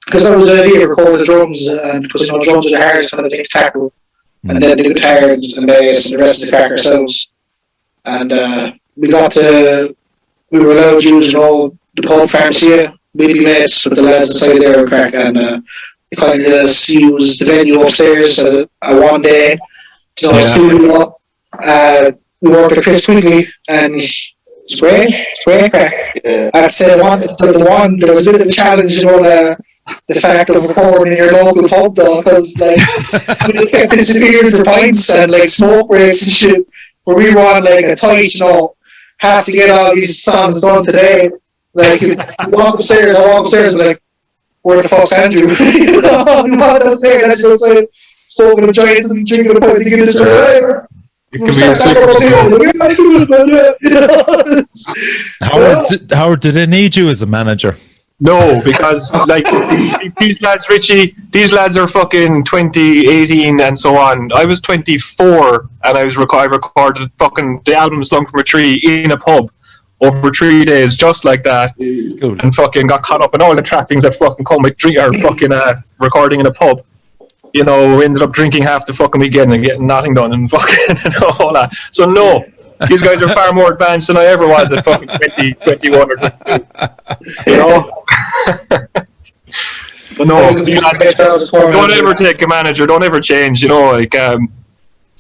Because that was the idea, record the drums, and because drums are the hardest kind of thing to tackle, and then the guitars and bass and the rest of the crack ourselves. And we were allowed to use the pub pharmacy. We'd be mates with the lads inside there crack, and we kind of used the venue upstairs as a one day studio. We worked with Chris Quigley, and it's great. It's great crack. Yeah. I'd say there was a bit of a challenge, the fact of recording in your local pub though, because like we just kept disappearing for pints and like smoke breaks and shit, where we were on like a tight, have to get all these songs done today. Like you walk upstairs, and like, where the fuck's Andrew? I'm not upstairs. I just like smoking a joint and drinking a pint to give this a flavor. It can be a secret. Howard, did they need you as a manager? No, because like these lads, Richie, these lads are fucking 20, 18 and so on. I was 24 and I recorded fucking the album Slung from a Tree in a pub over 3 days, just like that. Cool. And fucking got caught up in all the trappings that fucking come with fucking recording in a pub. We ended up drinking half the fucking weekend and getting nothing done and fucking all that. So no, these guys are far more advanced than I ever was at fucking 20, 21 or 22. But no, don't ever take a manager. Don't ever change.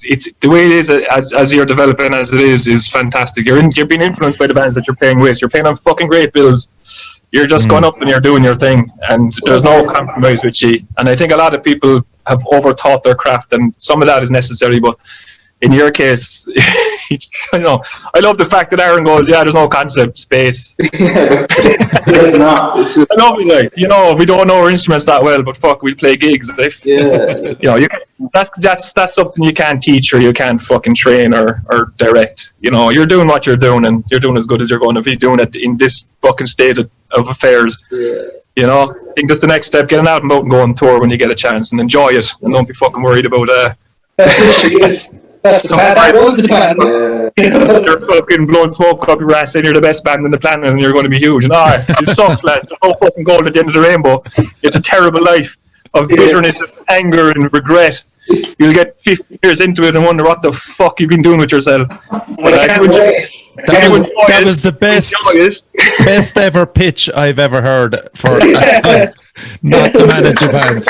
It's the way it is as you're developing as it is fantastic. You're being influenced by the bands that you're playing with. You're playing on fucking great bills. You're just going up and you're doing your thing, and there's no compromise with you. And I think a lot of people have overtaught their craft, and some of that is necessary. But in your case, I love the fact that Aaron goes, "Yeah, there's no concept space." It's not. I love it, like we don't know our instruments that well, but fuck, we play gigs. That's something you can't teach or you can't fucking train or direct. You're doing what you're doing, and you're doing as good as you're going to be doing it in this fucking state of affairs. I think that's the next step. Get an album out and go on tour when you get a chance, and enjoy it, and don't be fucking worried about That's the plan. That was the plan. You're fucking blowing smoke up your ass saying you're the best band in the planet and you're going to be huge. It sucks, lads. There's no fucking gold at the end of the rainbow. It's a terrible life of bitterness, and anger, and regret. You'll get 50 years into it and wonder what the fuck you've been doing with yourself. That was the best ever pitch I've ever heard for not to manage a band.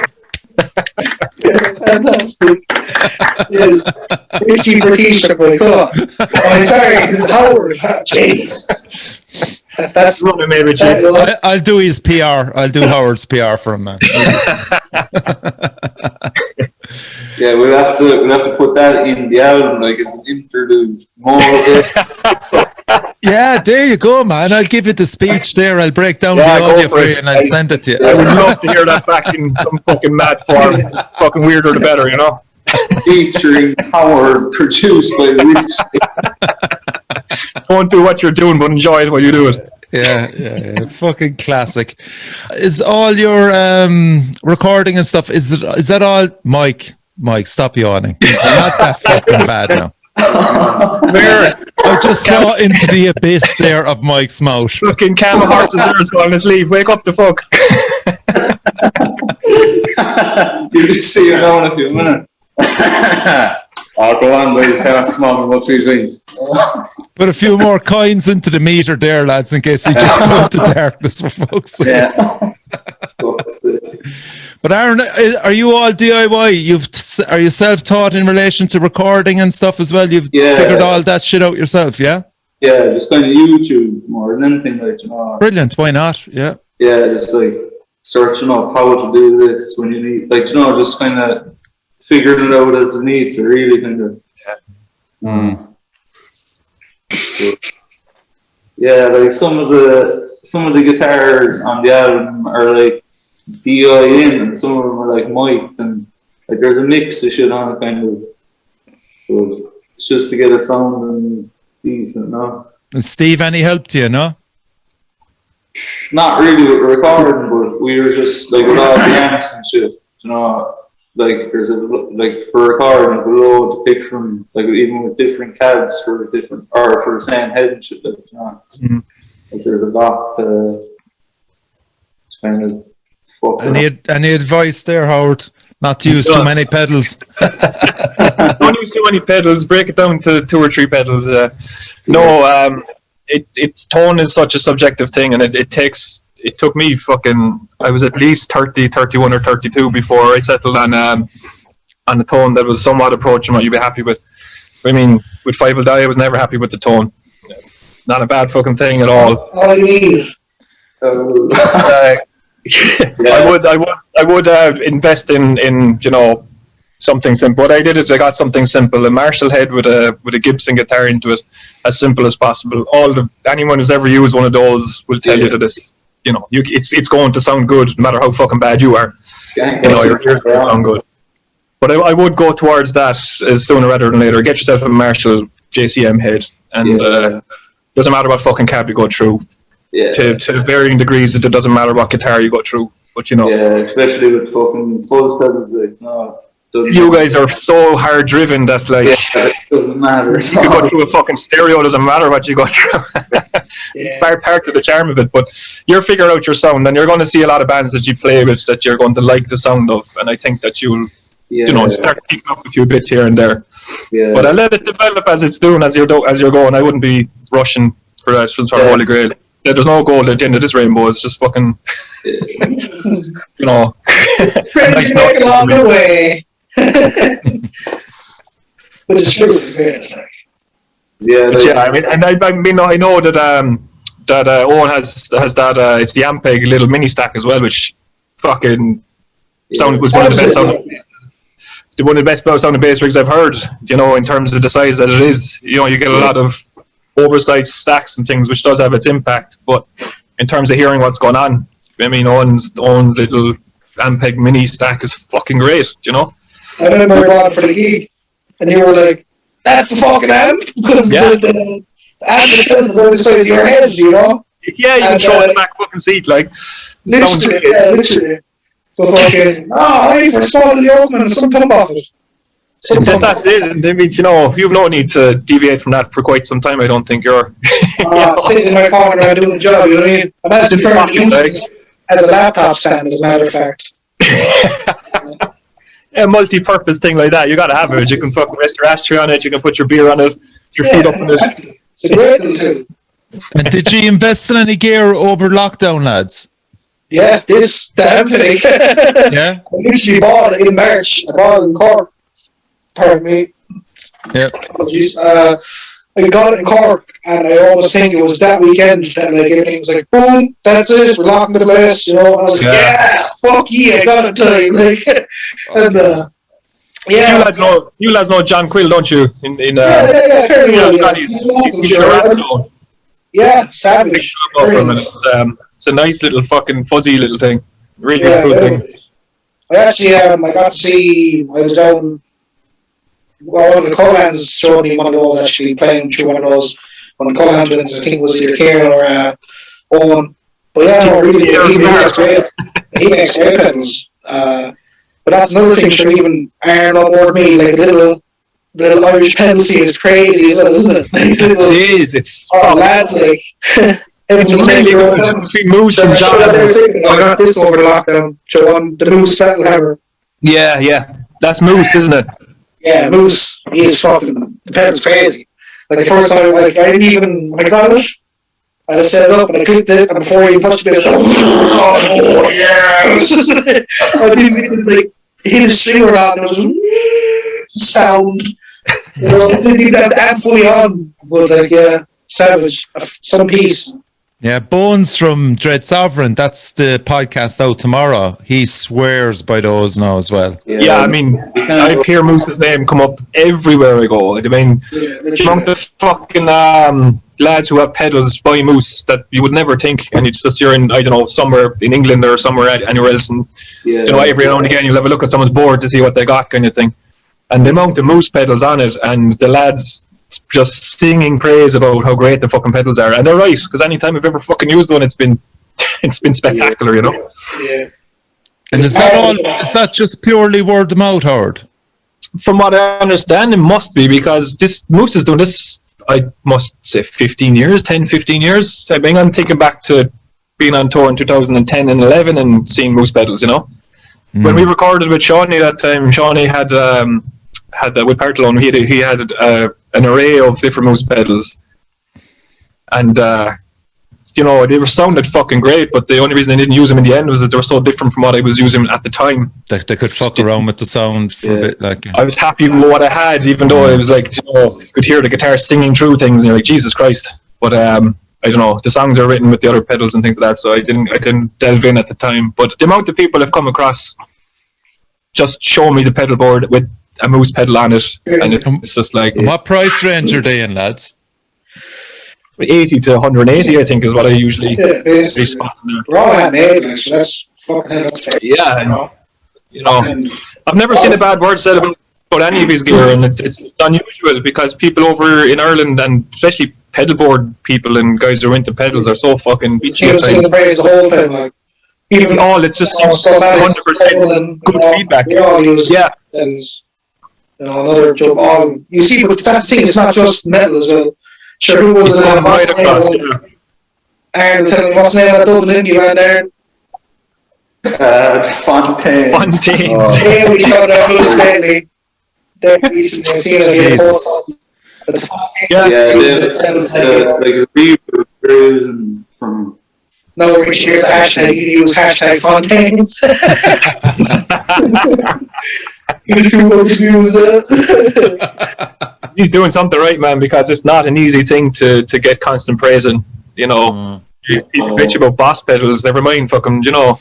Fantastic. Yes. Richie for T-shirt, boy. Come on. I'm sorry, Howard. Jeez. That's running, maybe. I'll do his PR. I'll do Howard's PR for him, man. Yeah, we'll have to put that in the album, like it's an interlude. More of it. Yeah, there you go, man. I'll give you the speech there. I'll break down the audio for you and I'll send it to you. I would love to hear that back in some fucking mad form. Fucking weirder the better, Featuring Howard, produced by Rich. Don't do what you're doing, but enjoy it while you do it. Yeah. Fucking classic. Is all your recording and stuff, is that all Mike, stop yawning. You're not that fucking bad now. I just saw into the abyss there of Mike's mouth. Fucking Cam Horses there is on his leave. Wake up the fuck. You just see it now in a few minutes. Oh, go on, boys. Tell us to smoke about 3 drinks. Put a few more coins into the meter there, lads, in case you just go into darkness, for folks. Yeah. But Aaron, are you all DIY? Are you self-taught in relation to recording and stuff as well? You've figured all that shit out yourself, yeah? Yeah, just kind of YouTube more than anything, like, you know. Brilliant, why not? Yeah. Yeah, just like searching up how to do this when you need, like, you know, just kind of figuring it out as you need to really kind of. Yeah, like some of the guitars on the album are like DI-in, and some of them are like Mike, and like there's a mix of shit on it, kind of. So it's just to get a sound decent, no? And Steve, any help to you, no? Not really with recording, but we were just like with all the amps and shit, you know. Like there's for recording a load to pick from, like even with different cabs for different or for the same head and shit, like, you know. Like there's a lot to kind of fuck. Any advice there, Howard? Not to use too many pedals. Don't use too many pedals. Break it down to 2 or 3 pedals. It's tone is such a subjective thing, and it took me I was at least 30, 31 or 32 before I settled on a tone that was somewhat approaching what you'd be happy with. I mean, with Five Will Die, I was never happy with the tone. Not a bad fucking thing at all. All you need. I would invest in you know, something simple. What I did is I got something simple, a Marshall head with a Gibson guitar into it, as simple as possible. Anyone who's ever used one of those will tell you that this, you know, it's going to sound good no matter how fucking bad you are. You know, your ears going to sound good. But I would go towards that as sooner rather than later. Get yourself a Marshall JCM head, and doesn't matter what fucking cab you go through. To varying degrees, it doesn't matter what guitar you go through. But you know, especially with fucking fuzz pedals, like, no. You guys are so hard driven that like it doesn't matter. You go through a fucking stereo, doesn't matter what you go through. Part of the charm of it, but you're figuring out your sound, and you're going to see a lot of bands that you play with that you're going to like the sound of, and I think that you'll start picking up a few bits here and there. But I let it develop as it's doing, as you're going. I wouldn't be rushing for some sort of holy grail. There's no gold at the end of this rainbow. It's just fucking, you know. Friends make along the way. But it's true. I mean, I know that Eoghan has that. It's the Ampeg little mini stack as well, which fucking was one of the best sounding bass rigs I've heard. You know, in terms of the size that it is, you know, you get a lot of oversized stacks and things, which does have its impact. But in terms of hearing what's going on, I mean, Eoghan's little Ampeg mini stack is fucking great. You know. I remember we bought it for the gig, and you were like, "That's the fucking amp," because the amp itself is only the size of your head, you know. Yeah, you can show the back fucking seat, like. Literally. But fucking, I for small the Eoghan and some pump off it. That's it. And I mean, you know, you've no need to deviate from that for quite some time. I don't think you're. Sitting in my corner and doing the job. You know what I mean? I'm actually using it as a laptop stand, as a matter of fact. A multi-purpose thing like that, you gotta have it. You can fucking rest your ashtray on it. You can put your beer on it, put your feet up on it. It's a great thing too. And did you invest in any gear over lockdown, lads? Yeah, this damn thing. Yeah. I literally bought it in March. I bought it in Cork. Pardon me. Yeah. Apologies. I got it in Cork, and I always think it was that weekend that like everything was like, boom, that's it, we're locking the place, you know. I was like, yeah, fuck yeah, I got it time, like, and You lads know John Quill, don't you? Yeah, fairly well. Yeah, savage. It's a nice little fucking fuzzy little thing. Really cool thing. I actually, I got to see. I was down. Well, one of the Cohans showed me one of those, actually playing through one of those. One of the Cohans wins, I think it was either Care or Eoghan. But yeah, no, really, he makes great pedals. But that's another thing, sure, even Aaron on board me, like the little Irish pedal scene is crazy as well, isn't it? Like, It is. It's lads, like, everyone's really making good. pedals. Between Moose and Sure, John. I got this over the lockdown. Joe on the Moose pedal hammer. Yeah. That's Moose, isn't it? Yeah, Moose, he's fucking, the pedal's crazy. Like the first time, like, I didn't even, I got it, I just set it up and I clicked it, and before you pushed it, oh, yes! I didn't even, like, hit a string or not, and it was just sound. You know, didn't even have the amp fully on, but, like, yeah, savage, some piece. Yeah, Bones from Dread Sovereign, that's the podcast out tomorrow. He swears by those now as well. Yeah, I mean, I hear Moose's name come up everywhere I go. I mean, the amount of fucking lads who have pedals by Moose that you would never think, and it's just you're in, I don't know, somewhere in England or somewhere anywhere else, and you know, every now and again you'll have a look at someone's board to see what they got, kind of thing. And the amount of Moose pedals on it, and the lads just singing praise about how great the fucking pedals are, and they're right, because anytime I've ever fucking used one, it's been spectacular, you know. Yeah. And is that just purely word of mouth, Howard? From what I understand, it must be, because this Moose is doing this, I must say, 15 years. I mean, I'm thinking back to being on tour in 2010 and 11 and seeing Moose pedals, you know. When we recorded with Shawnee that time, Shawnee had with Partalone, he had an array of different Moose pedals, and you know, they were sounded fucking great, but the only reason I didn't use them in the end was that they were so different from what I was using at the time. They could fuck around with the sound for a bit, like. I was happy with what I had, even though it was like, you know, you could hear the guitar singing through things, and you're like, Jesus Christ. But I don't know, the songs are written with the other pedals and things like that, so I didn't delve in at the time. But the amount of people I've come across just show me the pedal board with a Moose pedal on it, and it's just like, What price range are they in, lads? 80 to 180, I think, is what I usually spot in there. We're all handmade, like, so that's fucking hell, that's fair. Yeah, and, you know, I've never seen a bad word said about any of his gear, and it's unusual, because people over in Ireland, and especially pedal board people and guys who are into pedals, are so fucking People sing the praise the whole time, like, even all, it's just 100% good feedback. We all use pedals. You know, another job. All you see, but that's the thing. It's not just metal as well. Sure, who was it? Right across, Aaron, tell me what's the name of that Dublin indie band, Aaron? Fontaines. Yeah, we showed up Moose lately. They're recently seen it. Like reviews and from. No, we should use hashtag. You use hashtag Fontaines. He's doing something right, man, because it's not an easy thing to get constant praising. You know, people bitch about boss pedals, never mind fucking, you know.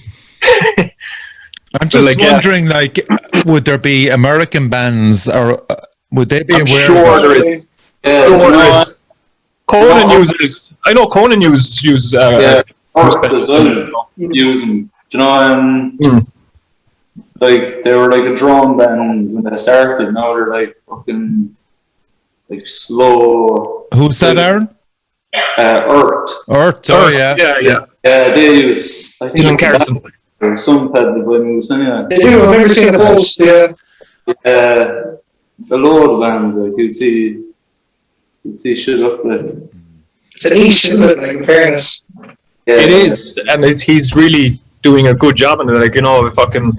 I'm just wondering, like, would there be American bands, or would they be aware? I'm sure there is. Yeah, Conan uses. I know Conan uses. Using. Do you know? Like, they were like a drum band when they started. Now they're like fucking like slow. Who's that, Aaron? Earth. Oh yeah. Yeah, they use. I think Dylan Carson. Some pedal by Moose anyway. They do. I've never seen a post. Yeah. A load of bands, like you'd see shit up there. It's a niche, isn't it? Like, in fairness. Yeah. It is, and he's really doing a good job in it. Like, you know, fucking,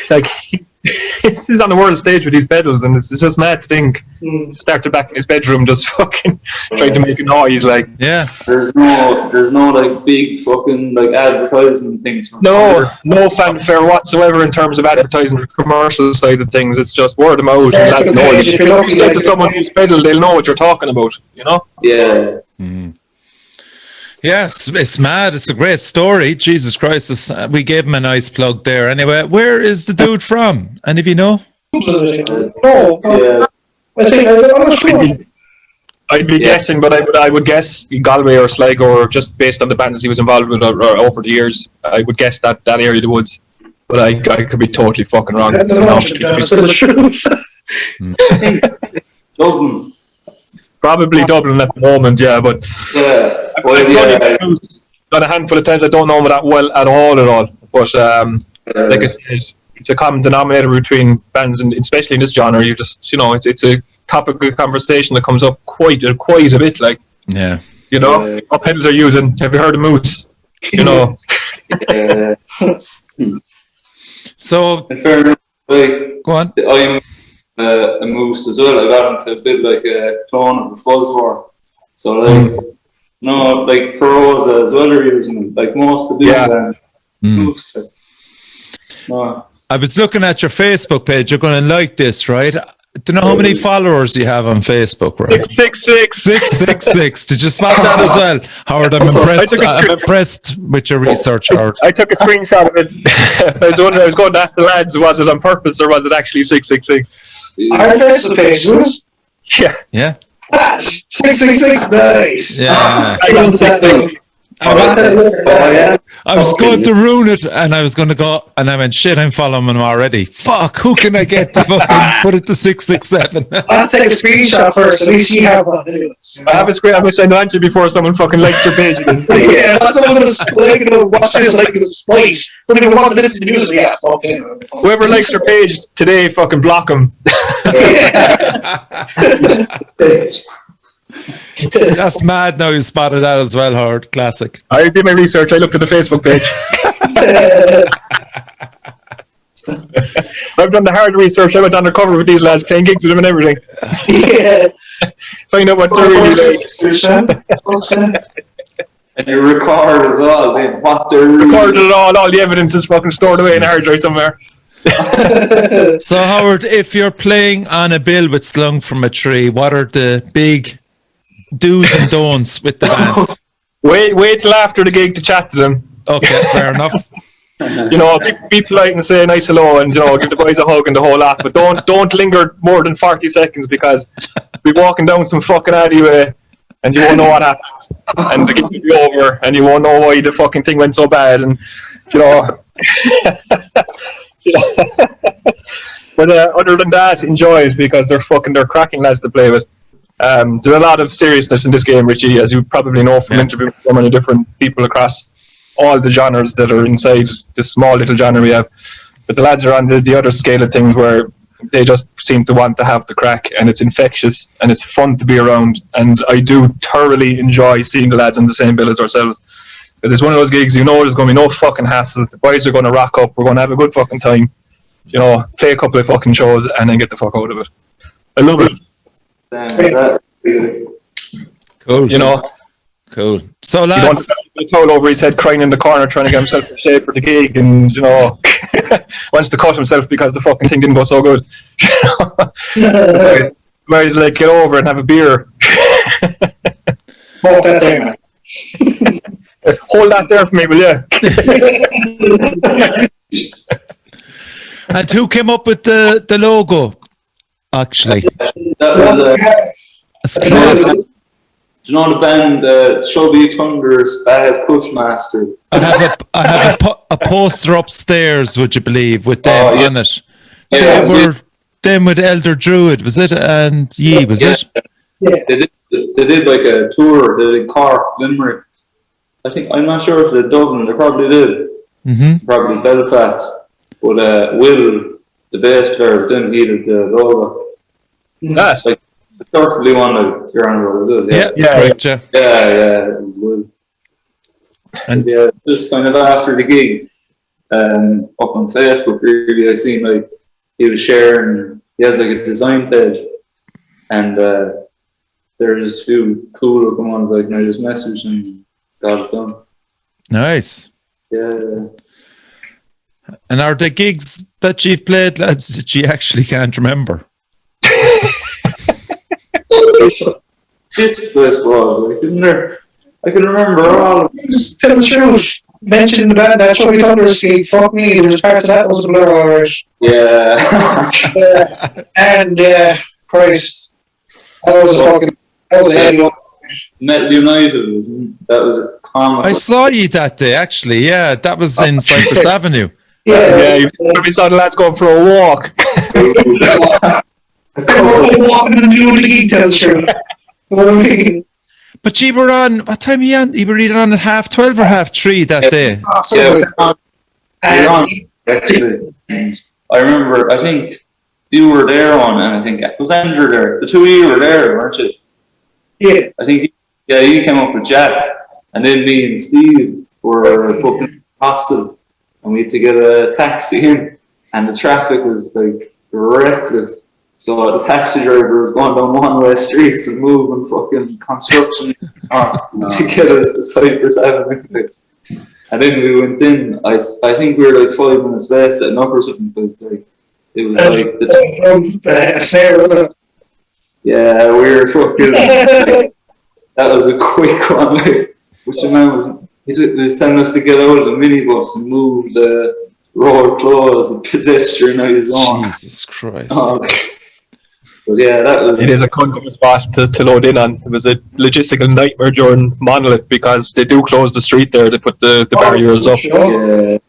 like, he's on the world stage with these pedals, and it's just mad to think. Started back in his bedroom, just fucking trying to make a noise. Like, yeah, there's no like big fucking like advertisement things. No fanfare whatsoever in terms of advertising the commercial side of things. It's just word of mouth, and that's noise. If you say to someone who's pedal, they'll know what you're talking about. You know? Yeah. Yes, it's mad. It's a great story. Jesus Christ, we gave him a nice plug there. Anyway, where is the dude from? Any of you know? No. Yeah. I think I'm not sure. I'd be guessing, but I would guess Galway or Sligo, or just based on the bands he was involved with over the years. I would guess that area of the woods, but I could be totally fucking wrong. Dublin. Probably Dublin at the moment, yeah, but Yeah. Well, I've only got a handful of times. I don't know him that well at all. But like I said, it's a common denominator between bands, and especially in this genre. You just, it's a topic of conversation that comes up quite a bit. Like, Yeah. what pedals are you using? Have you heard of Moose? So, in fairness, like, go on. I'm a Moose as well. I got into a bit like a clone of a Fuzz War. So, like, like pros as well are using it. Like most of the band Moose. No. I was looking at your Facebook page. You're going to like this, right? Do you know how many followers you have on Facebook, right? 666. 666. Did you spot that as well, Howard? I'm impressed with your research, Howard. I took a screenshot of it. I was going to ask the lads, was it on purpose or was it actually 666? Our Facebook page, is it? Yeah. 666, nice. Yeah. I got 666. I was going to ruin it, and I was going to go, and I went, shit, I'm following him already. Fuck, who can I get to fucking put it to 667? I'll take a screenshot first, at least you have one. I have a screen. I'm going to send it to you before someone fucking likes your page again. Yeah, someone's going to watch this, like, this place. Don't even want to listen to music. Yeah, fucking. Whoever likes your page today, fucking block them. That's mad now you spotted that as well, Howard. Classic. I did my research. I looked at the Facebook page. I've done the hard research. I went undercover with these lads, playing gigs with them and everything. Yeah. Find out what they're really like. And you record it all, man. What they're Recorded it all the evidence is fucking stored away in a hard drive somewhere. So, Howard, if you're playing on a bill with Slung from a Tree, what are the big do's and don'ts with the band? Wait till after the gig to chat to them. Okay, fair enough. Be polite and say a nice hello, and give the boys a hug and the whole lot. But don't linger more than 40 seconds because we're walking down some fucking alleyway, and you won't know what happened, and the gig will be over, and you won't know why the fucking thing went so bad, and But other than that, enjoy it because they're cracking lads to play with. There's a lot of seriousness in this game, Richie, as you probably know from interviewing so many different people across all the genres that are inside this small little genre we have. But the lads are on the other scale of things where they just seem to want to have the crack, and it's infectious and it's fun to be around. And I do thoroughly enjoy seeing the lads on the same bill as ourselves. Because it's one of those gigs, there's going to be no fucking hassle. The boys are going to rock up. We're going to have a good fucking time. Play a couple of fucking shows and then get the fuck out of it. I love it. Cool. Cool. So, lads, he towel over his head, crying in the corner, trying to get himself in shape for the gig, and wants to cut himself because the fucking thing didn't go so good. Where he's like, get over and have a beer. Hold that there, man. Hold that there for me, will you? And who came up with the logo? Actually, That was that's class. do you know the band Chubby Thunders Pushmasters? I have a poster upstairs. Would you believe with them on it? Yeah, They were them with Elder Druid, was it? And was it? Yeah. They did like a tour. They did Cork, Limerick. I'm not sure if they did Dublin. They probably did. Mm-hmm. Probably Belfast. But Will, the bass player, didn't need the logo. Nice. Like the perfectly one that you're on about, was it? Correct, yeah. Yeah, it was Will. And Just kind of after the gig, up on Facebook, really, I seen like he was sharing. He has like a design page, and there's a few cool looking ones. Like, and I just messaged and got it done. nice. Yeah. And are the gigs that you've played, lads, that you actually can't remember? It's, I suppose. I can remember all. Just tell the truth. Mention the band that Chubby Thunders gig. Fuck me, there was parts of that was a blur, alright. Yeah. And Christ, that was a heavy one. Metal United that was a comic. I saw you that day, actually. Yeah, that was in Cypress Avenue. Yeah, You probably saw the lads going for a walk. they were walking in the middle of the gig, tell the truth. You know what I mean? But you were on, what time were you on? You were either on at 12:30 or 3:30 that day. And Actually, I remember. I think you were there on, and I think was Andrew there. The two of you were there, weren't you? yeah, I think. Yeah, you came up with Jack, and then me and Steve were booking a hostel, and we had to get a taxi in, and the traffic was like reckless. So the taxi driver was going down one-way streets and moving fucking construction to get us to Cyprus Avenue. And then we went in. I think we were like 5 minutes late setting up or something because like it was like yeah, we were fucking. That was a quick one. Like, which the man was telling us to get out of the minibus and move the road closed, the pedestrian out his own. Jesus Christ. But yeah, that was. It is a cunt spot to load in on. It was a logistical nightmare during Monolith because they do close the street there. They put the barriers up. Yeah.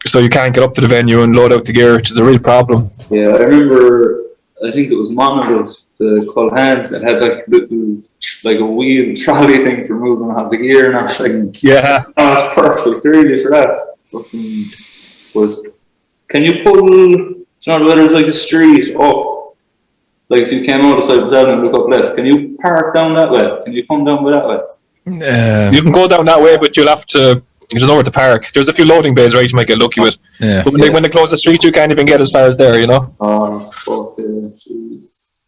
So you can't get up to the venue and load out the gear, which is a real problem. Yeah, I remember. I think it was Monolith, the Culhans, that had like a wheel trolley thing for moving out the gear, and I was like, yeah, oh, it's perfect, really, for that. But can you pull? It's not whether it's like a street up. Like if you came out of Cyprus Avenue and look up left, can you park down that way? Can you come down by that way? you can go down that way, but you'll have to. There's nowhere to park. There's a few loading bays, right? You might get lucky with. Yeah. But when they close the street, you can't even get as far as there, you know. Oh, fuck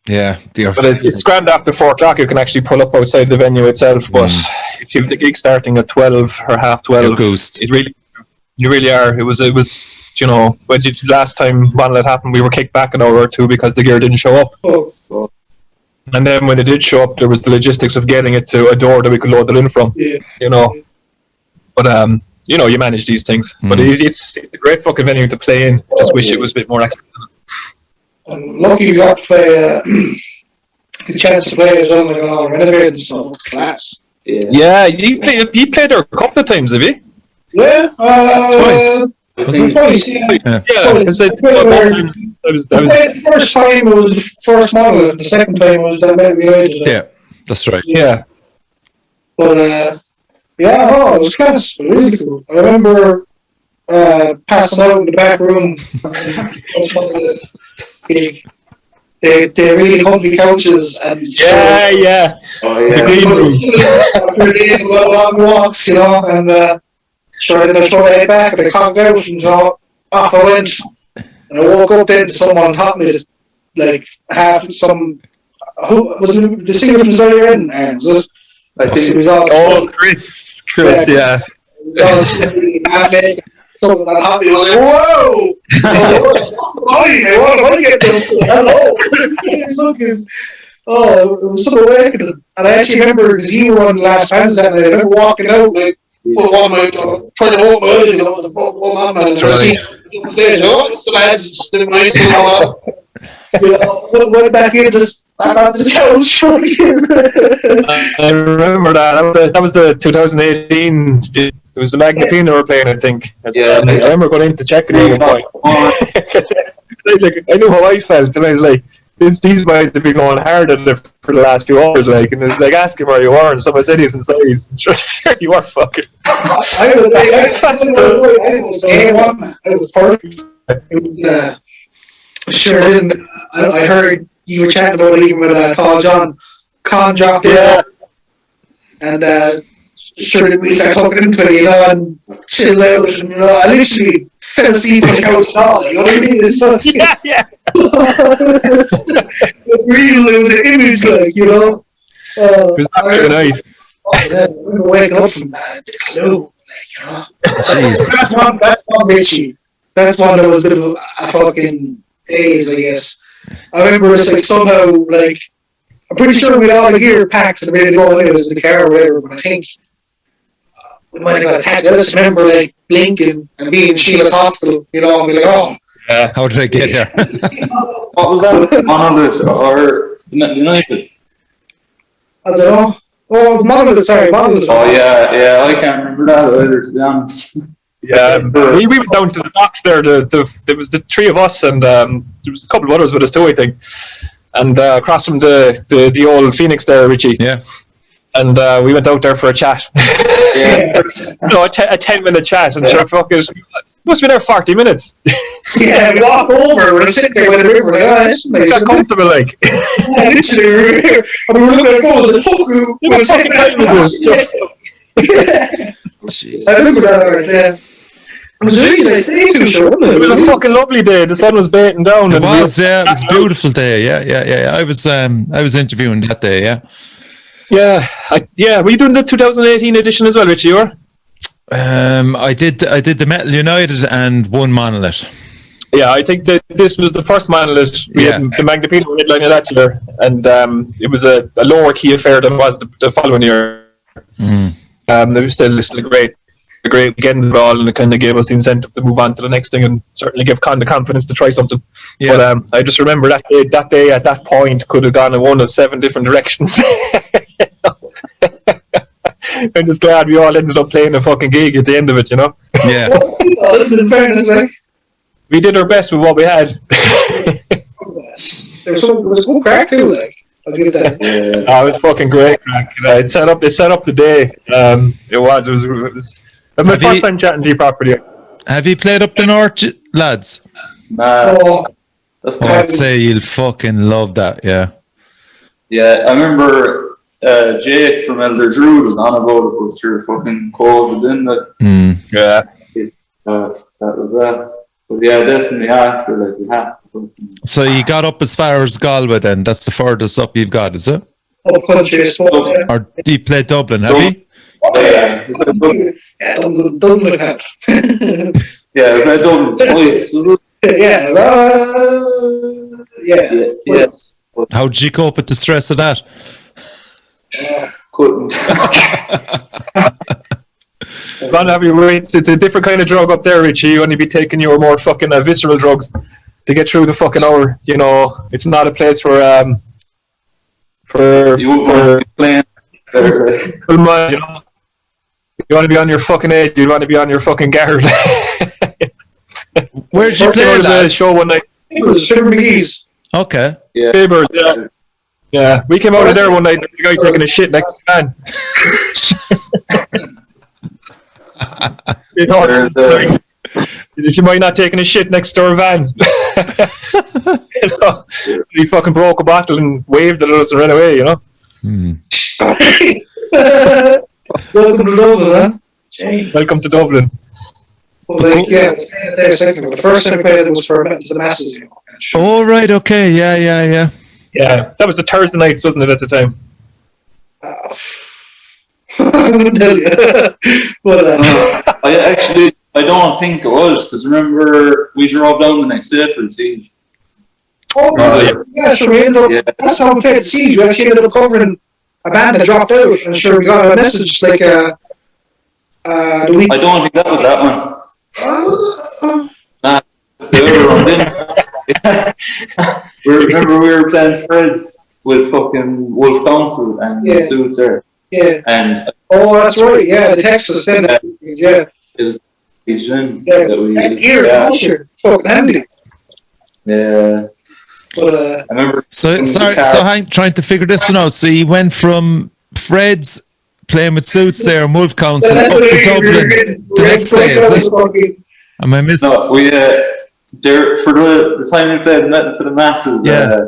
Yeah. But it's grand after 4 o'clock. You can actually pull up outside the venue itself. But if you have the gig starting at 12 or half 12, you really are. It was. You know, when last time Monolith happened, we were kicked back an hour or two because the gear didn't show up. oh, And then when it did show up, there was the logistics of getting it to a door that we could load it in from. yeah. You know. But you know, you manage these things. But it's a great fucking venue to play in. Just wish it was a bit more accessible. And lucky you got to play the chance to play as well, like all renovated, so class. Yeah, he played there a couple of times, have you? Yeah, Twice. Twice, yeah. Yeah, because The first time it was the first model, the second time was that maybe ages. Yeah, that's right. yeah. But yeah, no, it was class, really cool. I remember passing out in the back room. They really comfy couches and Yeah. Oh yeah. The green room. after they did long walks, you know, and sure, then I throw my head back and I conked out and off I went. And I woke up then to someone taught me this, like half some. Who was it, the singer from Zion? Was it? I think It was all. Chris, It yeah. was all half naked. Someone that taught me was like, whoa! What am I getting? Hello! It's looking. Oh, it was so awakening. And I actually remember because you were on the last bands that night. I remember walking out like. Put one my trying to hold my head, you know, with the phone on, and I see on stage, oh, the lads just did nice and all that. You know, went back in, just back on the couch. I remember that. That was the 2018. It was the Magnapine they were playing, I think. I remember going in to check it at one point. Like, I knew how I felt, and I was like, these guys have been going hard at it for the last few hours, like, and it's like, ask him where you are, and someone said he's inside. Just there you are, fucking. I was perfect. It was, sure didn't. I heard you were chatting about it even with Paul John. Con dropped in, and sure we started talking into it, you know, and chill out, and you know, I literally fell asleep on the couch and all, you know what I mean? It's fucking, it was an image, like, you know. It was that good night. Oh, yeah, I remember waking up from the clue, like, you know. Jesus. That's one Richie. That's one that was a bit of a fucking daze, I guess. I remember it's like somehow, like, I'm pretty sure we'd all the gear packed and ready to go anyways in the car or whatever, but I think we might have got attacked. I just remember, like, blinking and being in Sheila's hospital, you know, and be like, oh. Yeah. How did I get here? what was that? Monolith or United? I don't know. Oh, Monolith, sorry, Monolith. Oh yeah, I can't remember that either, to be honest. Yeah, we went down to the box there. There was the three of us, and there was a couple of others with us too, I think. and across from the old Phoenix there, Richie. Yeah. And we went out there for a chat. Yeah. No, a 10-minute chat, and sure, fuck it. Must be there 40 minutes. Yeah, we walk over, we're sitting there by the river, like, oh, it's nice. Got comfortable, like. Yeah, literally, we were here, and we were looking at phones, like, fuck you. What fucking time was this? Jeez. I remember that, right, yeah. It was a really nice day too, sure, wasn't it? It was a fucking lovely day. The sun was beating down. It was, yeah. It was a beautiful day. Yeah. I was interviewing that day, yeah. Yeah. Were you doing the 2018 edition as well, Richie? You were? I did the Metal United and one Monolith. Yeah, I think that this was the first Monolith. We had the Magnapino headline of that year, and it was a lower key affair than it was the following year. Mm. It was still a great weekend of it all, and it kind of gave us the incentive to move on to the next thing, and certainly give Con the confidence to try something. Yeah. But I just remember that day at that point could have gone in one of 7 different directions. I'm just glad we all ended up playing a fucking gig at the end of it, you know? Yeah. In fairness, like, We did our best with what we had. there was good crack too, like, I'll give it that. Oh, it was fucking great, crack. It set up the day. It was my first time chatting to you properly. Have you played up the north, lads? Nah, Oh, that's I'd say you'll fucking love that, yeah. Yeah, I remember Jake from Elder Druid was on about it, but you're fucking cold within that. Yeah. That was that. But yeah, definitely after, like, we have to. So you got up as far as Galway then? That's the furthest up you've got, is it? oh, country, I suppose, yeah. Or do you play Dublin, have you? Yeah, Yeah, Dublin had. yeah, I don't twice. Yeah, yeah. Yeah, How did you cope with the stress of that? couldn't. Ron, have you it's a different kind of drug up there, Richie. You only be taking your more fucking visceral drugs to get through the fucking hour. You know, it's not a place for You won't be playing. full mind, you know. You want to be on your fucking edge. You want to be on your fucking guard. Where'd you play, There was a lads? show one night. It was Shiver McGee's. Okay. Yeah. Sabres, yeah. Yeah, we came out of there one night. The guy taking a shit next to the van. You know, There's you might not taking a shit next to our van. You know, he fucking broke a bottle and waved at us and ran away. You know. Welcome to Dublin, huh? Jay. Welcome to Dublin. Well, like, yeah, I was playing it there second, but the first time I played it was for Metal to the Masses, you know. Oh, right, okay. Yeah. Yeah, that was the Thursday nights, wasn't it, at the time? I wouldn't tell you. But, I don't think it was, because remember, we drove down the next day for the siege. yeah, sure, we ended up, Yeah. that's how we played Siege. We actually ended up covering a band that dropped out, and sure, we got a message like, the week. I don't think that was that one. The other one didn't. Remember, we were playing Fred's with fucking Wolf Council and Yeah. the suits there. Yeah. And Oh, that's right, yeah, the Texas then. Yeah. it was Asian Yeah. that we That used. gear, Yeah. culture, fucking handy. Yeah. But, I remember. So, sorry, I'm trying to figure this one out. So you went from Fred's playing with suits there, Wolf Council, up to Dublin the next day, is it? Am I missing? No, we there for the time we played Metal to the Masses. Yeah.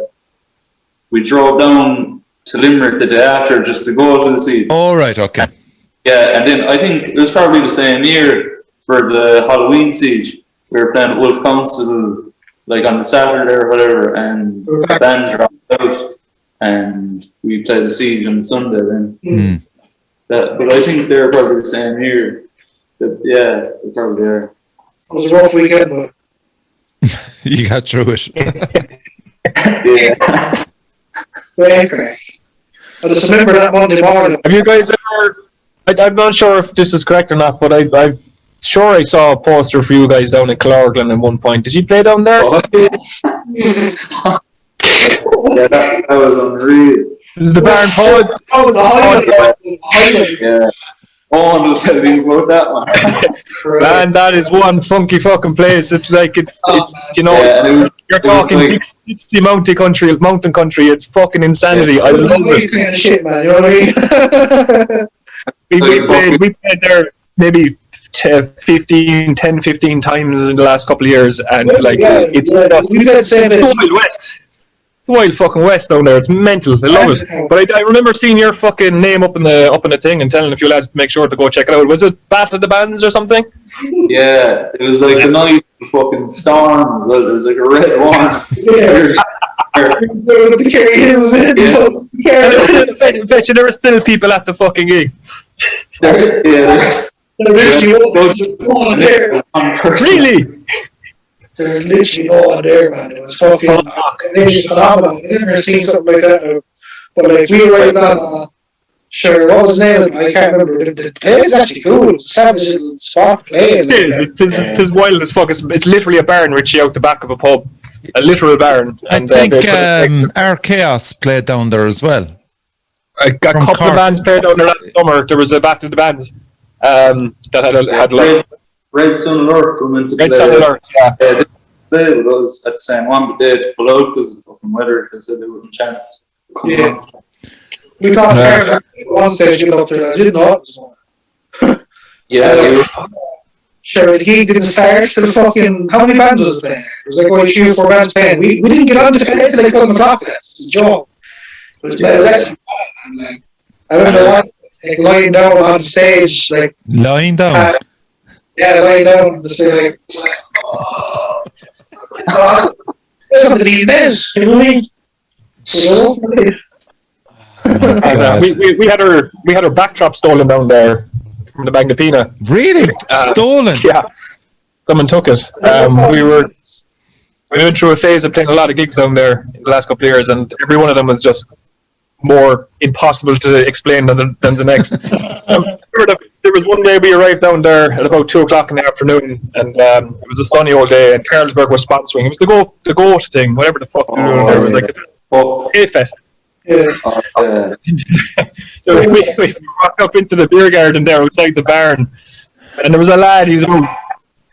We drove down to Limerick the day after just to go to the siege. Oh, right, okay. Yeah, and then I think it was probably the same year for the Halloween siege. We were playing at Wolf Council like on the Saturday or whatever, and the band dropped out, and we played the siege on Sunday then. Mm. But I think they're probably the same year. Yeah, they probably are. It was a rough weekend, but You got through it. Yeah. great crack. I just remember that Monday morning. Have you guys ever? I'm not sure if this is correct or not, but I'm sure I saw a poster for you guys down in Clorglen at one point. Did you play down there? Yeah, that was unreal. It was the Barn Poets. That was the highlight. Yeah. one will tell you about that one. Man, that is one funky fucking place. It's like it's you know, Yeah, and it was- you're it was talking like- 60 mountain country. It's fucking insanity. I It's love amazing it. kind of shit, man. You know what I mean? We played there maybe 10, 15 times in the last couple of years, and like it's we've had the same it's as Wild West. The Wild fucking West down there. It's mental. I love it. But I remember seeing your fucking name up in the thing and telling a few lads to make sure to go check it out. Was it Battle of the Bands or something? Yeah, it was like the night of the fucking storm as well. There was like a red one. the Kerry Hills in. I bet you there were still people at the fucking gig. There's one person. Really? There's literally no one there, man. It was fucking phenomenal. I've never seen something like that. But like we were right on, sure, what was his name? I can't remember. The place is actually cool. It's a savage little spot playing. It is. It is wild as fuck. It's literally a barn, Richie, out the back of a pub. A literal barn. I And, think they put our Chaos played down there as well. a couple of Cork. bands played down there last summer. There was a Battle of the Bands that had like Red Sun Alert were meant to Red play. Sun Alert. Yeah. Yeah, they played with us at the same one, but they had to pull out because of the fucking weather. They said they wouldn't chance. Yeah. We thought Yeah. one stage you up there. I didn't know it was one. Yeah, they were, Sure, the gig didn't start till fucking. How many bands was it playing? It was like only 3 or 4 bands playing. We didn't get on to the bed till like 12 o'clock. That's a joke. It was actually fun. And, like, I remember like lying down on the stage, like Lying down. lying down on the stage, like oh, God, there's something to eat, man. You know what I mean? And, God. we had our backdrop stolen down there from the Magnapina. Really? Stolen? Yeah, someone took it. We went through a phase of playing a lot of gigs down there in the last couple of years, and every one of them was just more impossible to explain than the next. There was one day we arrived down there at about 2 o'clock in the afternoon, and it was a sunny old day, and Carlsberg was sponsoring. It was the goat thing, whatever the fuck they're doing there. It was like the A-Fest. Yeah. We walked up into the beer garden there outside the barn, and there was a lad, he was about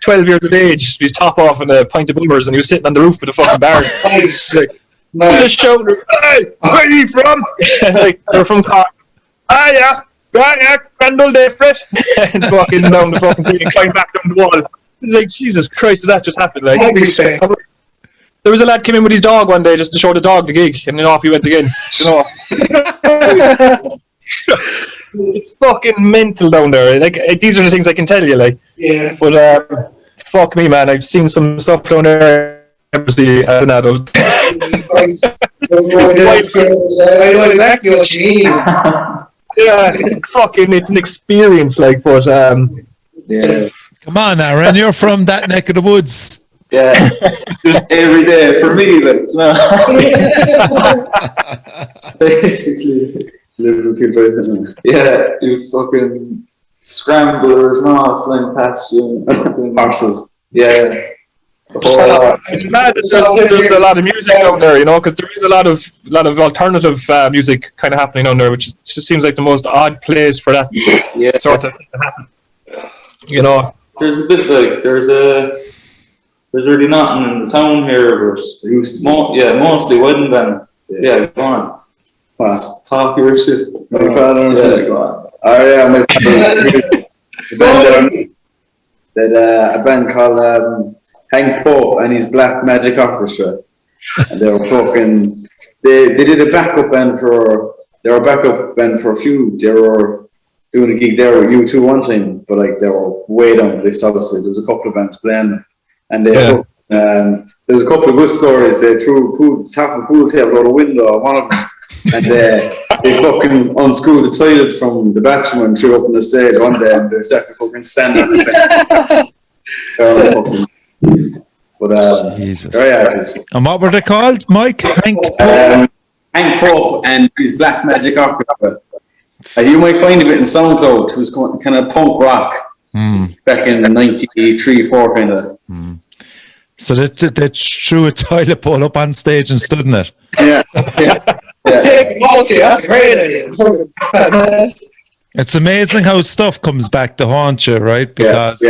12 years of age, he's top off and a pint of boomers, and he was sitting on the roof of the fucking barn. Nice. Like, Nice. just shouting, "Hey, where are you from?" Like, they're from Cork. Yeah, Crandall Defret. And fucking down the fucking thing and climb back down the wall. It's like, Jesus Christ, did that just happen? Like, I'd be sick. there was a lad came in with his dog one day just to show the dog the gig, and then off he went again. You know, it's fucking mental down there. Like, these are the things I can tell you. Like, Yeah. but fuck me, man. I've seen some stuff down there. I never see as an adult. I know exactly what you mean. Yeah, fucking, it's an experience. Like, but yeah, Come on, Aaron. You're from that neck of the woods. yeah. Just every day for me, like, basically. Yeah, you fucking scramblers not flying past you. Horses. Yeah. it's mad that there's a lot of music down there, you know, because there is a lot of alternative music kind of happening down there, which just seems like the most odd place for that Yeah. sort of thing to happen. You know, There's a bit like there's really nothing in the town here, but mostly wedding bands. Yeah, go on. Wow. Talk your shit. My father was like, go on. oh yeah, my father. A band called Hank Pope and his Black Magic Orchestra, and they were fucking. They did a backup band for. They were a backup band for a few. They were doing a gig there with U2 one time, but like they were way down this obviously. There was a couple of bands playing, and they. Yeah. There was a couple of good stories. They threw top of the pool table out a window, one of them, and they fucking unscrewed the toilet from the bathroom and threw up on the stage one day, and they started fucking standing on the bench. But Jesus. very artist. And what were they called, Mike? Hank? Hank Pope and his Black Magic Orchestra. As you might find a bit in SoundCloud, it was kind of punk rock back in 93, 4 kind of. So they threw a toilet bowl up on stage and stood in it. Yeah. Take notes, yeah, that's a great idea. It's amazing how stuff comes back to haunt you, right? Because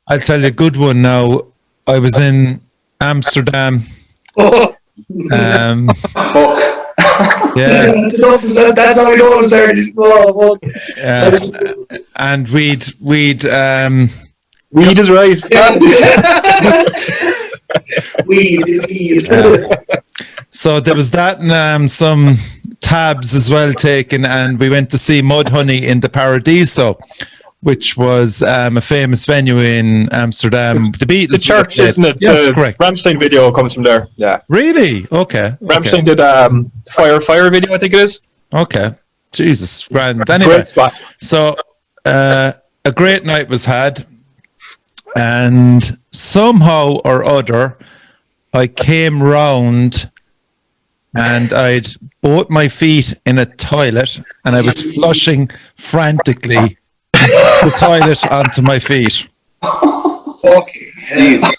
I'll tell you a good one now. I was in Amsterdam. Fuck. Yeah. That's how we know it's there. And we'd Weed is right. Weed. So there was that and some tabs as well taken, and we went to see Mudhoney in the Paradiso, which was a famous venue in Amsterdam. The church, isn't it? Yes, the correct. Rammstein video comes from there. Yeah. Really? Okay. Rammstein did Fire video, I think it is. Okay. Jesus, grand. Anyway, Great spot. so a great night was had, and somehow or other, I came round and I'd both my feet in a toilet, and I was flushing frantically the toilet onto my feet. Jesus.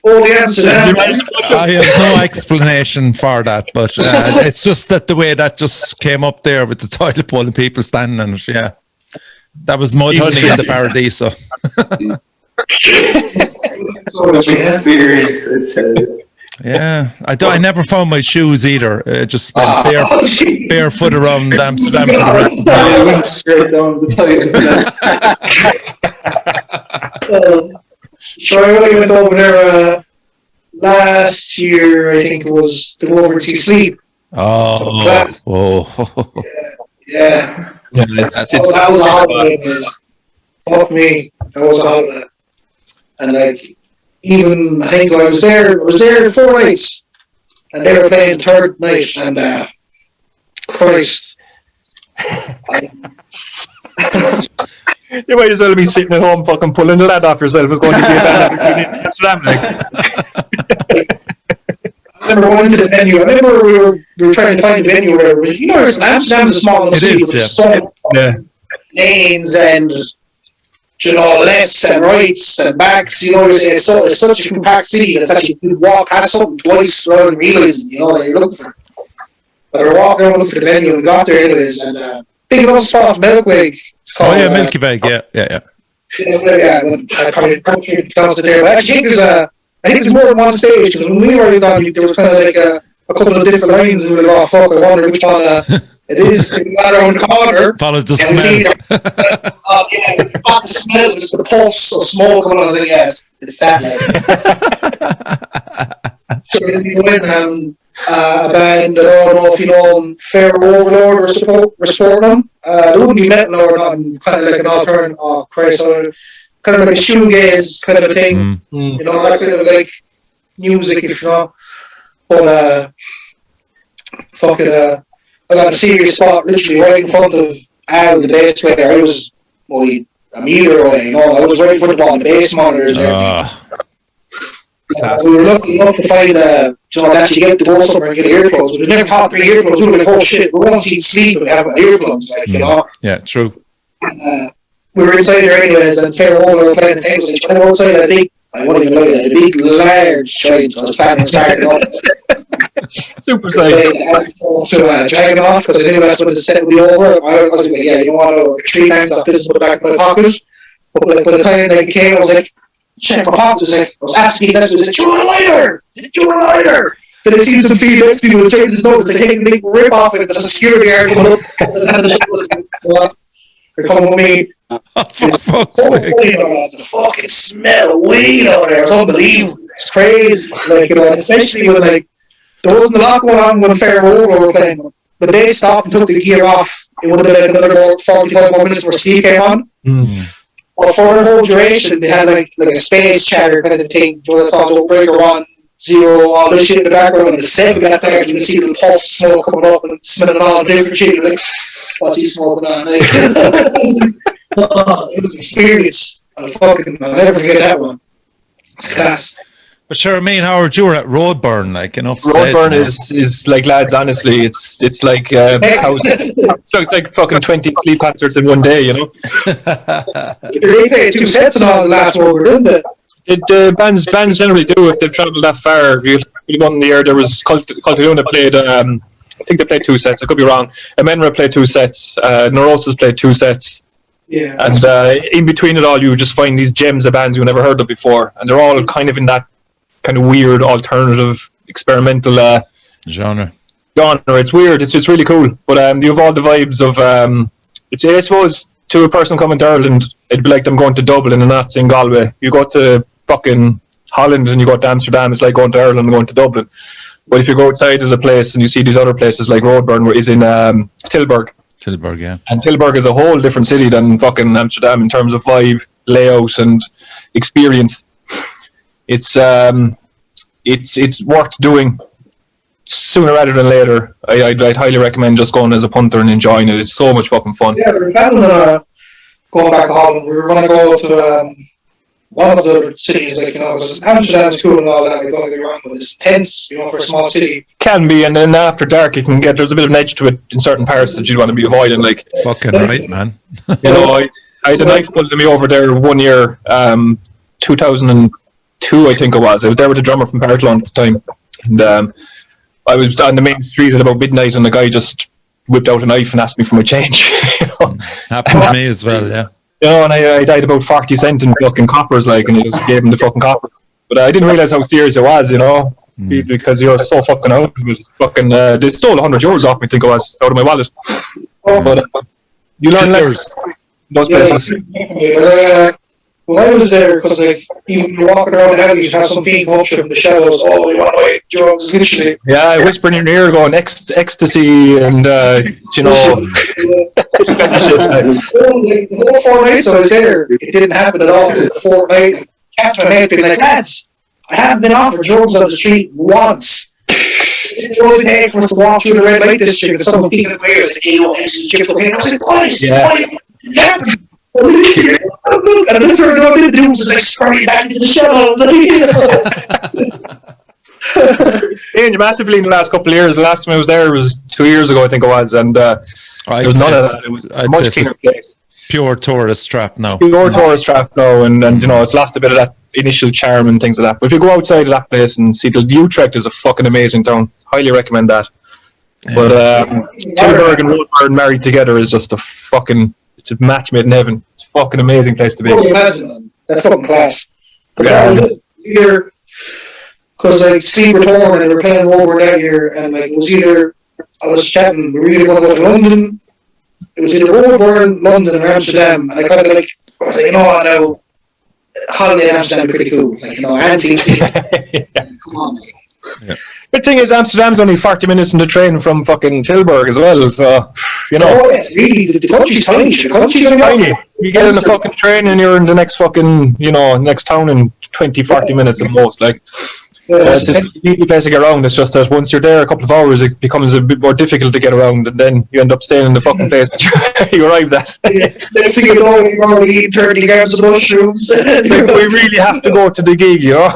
Only Amsterdam. I have no explanation for that, but it's just that the way that just came up there with the toilet bowl and people standing on it. Yeah, that was Mudhoney in the Paradiso. Experience. It's Yeah, I never found my shoes either. Just went barefoot around Amsterdam for the rest of the night. I went straight down the toilet. Sure, I only went over there last year. I think it was to go over and see Sleep. Oh. Yeah. That was a holiday. Fuck me, that was a holiday. And like, even I think I was there 4 nights, and they were playing the third night, and Christ. You might as well be sitting at home fucking pulling the lad off yourself as going to see a band opportunity in Amsterdam. I remember going to the venue. I remember we were trying to find a venue where it was, Amsterdam's a small enough city with so lanes and lefts and rights and backs. It's such a compact city. It's actually you walk past something twice rather than realizing that you're looking for. But we're walking around looking for the venue, and we got there anyways, and big enough spot, Milkweg. Milky Bag, yeah. Yeah, I probably pronounced it there. But actually, I think there's more than one stage, because when we were there was kind of like a couple of different lines, and we were like, oh fuck, I wonder which one it is. We got around the corner. Followed the smell. The smell was the puffs of smoke, and I was like, yes, it's that. So then we go in, a band, I don't know if you know them, Fair Overlord or supporting them. They wouldn't be metal or nothing, kind of like an alternative, kind of like a shoegaze kind of a thing, that kind of like music, if you know. But I got a serious spot literally right in front of Al, the bass player. I was only a meter away, I was right in front of all the bass monitors and everything. We were lucky enough to find actually get to go somewhere and get earplugs. We never had 3 earplugs. We were like, oh shit, we're going to see Sleep and we have earplugs, Yeah, true. We were inside there anyways, and Fair Over were playing the tables. They tried to go outside that big, I won't even lie, a big, large giant. I was planning on starting up. Super size. To drag it off, because I knew that's what the set would be over. I was like, yeah, you want to 3 times off this and put it back in my pocket. But like, by the time it came, I was like, check my pockets. I was asking next to me, is it you want a lighter? Then I seen some feet next to me with changes notes. They take a big rip off it. There's a security guard coming up. They're coming with me. The fucking smell of weed out there. It's unbelievable. It's crazy. Especially when there wasn't a lot going on when Fair Over were playing. But they stopped and took the gear off. It would have been another 45 more minutes before Steve came on. Well, for the whole duration, they had like a space chatter kind of thing. The songs will Breaker 1, 0, all this shit in the background. And the second got there, you can see the puff smoke coming up and smelling all different shit. You're like, what's he smoking on? It was an experience. I'll never forget that one. It's class. But sure, Howard, you were at Roadburn, Roadburn is like, lads, honestly, it's like it's like fucking 20 Sleep concerts in one day, They played 2 sets and all the last Roadburn, didn't they? Bands generally do if they've travelled that far. One year there was Cult of Luna played I think they played 2 sets. I could be wrong. Amenra played 2 sets. Neurosis played 2 sets. Yeah. And in between it all, you just find these gems of bands you never heard of before, and they're all kind of in that kind of weird, alternative, experimental genre. It's weird. It's really cool. But you have all the vibes of. I suppose to a person coming to Ireland, it'd be like them going to Dublin and not seeing Galway. You go to fucking Holland and you go to Amsterdam. It's like going to Ireland and going to Dublin. But if you go outside of the place and you see these other places like Roadburn, where is in Tilburg. Tilburg, yeah. And Tilburg is a whole different city than fucking Amsterdam in terms of vibe, layout, and experience. It's worth doing sooner rather than later. I'd highly recommend just going as a punter and enjoying it. It's so much fucking fun. Yeah, we're planning on going back to Holland. We were going to go to one of the cities, like, you know, because Amsterdam's cool and all that, like, don't get me wrong, but it's tense, you know, for a small city. Can be, and then after dark, it can get, there's a bit of an edge to it in certain parts that you'd want to be avoiding, like. Fucking right, man. You know, I had a knife pulled to me over there one year, 2002, I think it was. I was there with the drummer from Parklon at the time, and I was on the main street at about midnight, and the guy just whipped out a knife and asked me for my change. You know? Happened to me as well, yeah. You know, and I died about 40 cents in fucking coppers, like, and I just gave him the fucking copper. But I didn't realise how serious it was, you know, because you're so fucking out. It was fucking, they stole €100 off me, I think it was, out of my wallet. But you learn less in those places. When I was there, because, like, even you're walking around the alley, you have some feet come up from the shadows, oh, you want to buy drugs, literally. Yeah, I whisper in your ear going, ecstasy, and, you know, this kind of shit. The whole 4 nights I was there, it didn't happen at all. The 4 nights, captain my mate being like, lads, I haven't been offered drugs on the street once. It only take for us to walk through the red light district and someone feeling like, where's the Eoghan chip cocaine? I was like, boys, what happened? And I just turned around and the dude was just like scurrying back into the shadows. Changed massively in the last couple of years. The last time I was there was 2 years ago, I think it was, and there was none of that. It was a much cleaner place. Pure tourist trap now. Pure tourist trap now, and you know, it's lost a bit of that initial charm and things like that. But if you go outside of that place and see, the Utrecht is a fucking amazing town. Highly recommend that. But Tilburg and Roadburn married together is just it's a match made in heaven. It's a fucking amazing place to be. That's fucking class. Because like Steve were torn and we were playing over that year, and like it was either I was chatting, we were either going to go to London. It was either Roadburn, London, or Amsterdam, and I kind of like I was like, you know what, now holiday in Amsterdam would be pretty cool. Like, you know, Annecy. Come on, mate. Yeah. The thing is, Amsterdam's only 40 minutes in the train from fucking Tilburg as well, so, you know. Oh, yes, really, the country's tiny. The country's tiny. You get in the fucking train and you're in the next fucking, you know, next town in 20, 40 minutes at most, like. Yes. So it's an easy place to get around. It's just that once you're there a couple of hours, it becomes a bit more difficult to get around, and then you end up staying in the fucking place that you arrived at. Next thing you know, you're already eating 30 grams of mushrooms. We really have to go to the gig, you know?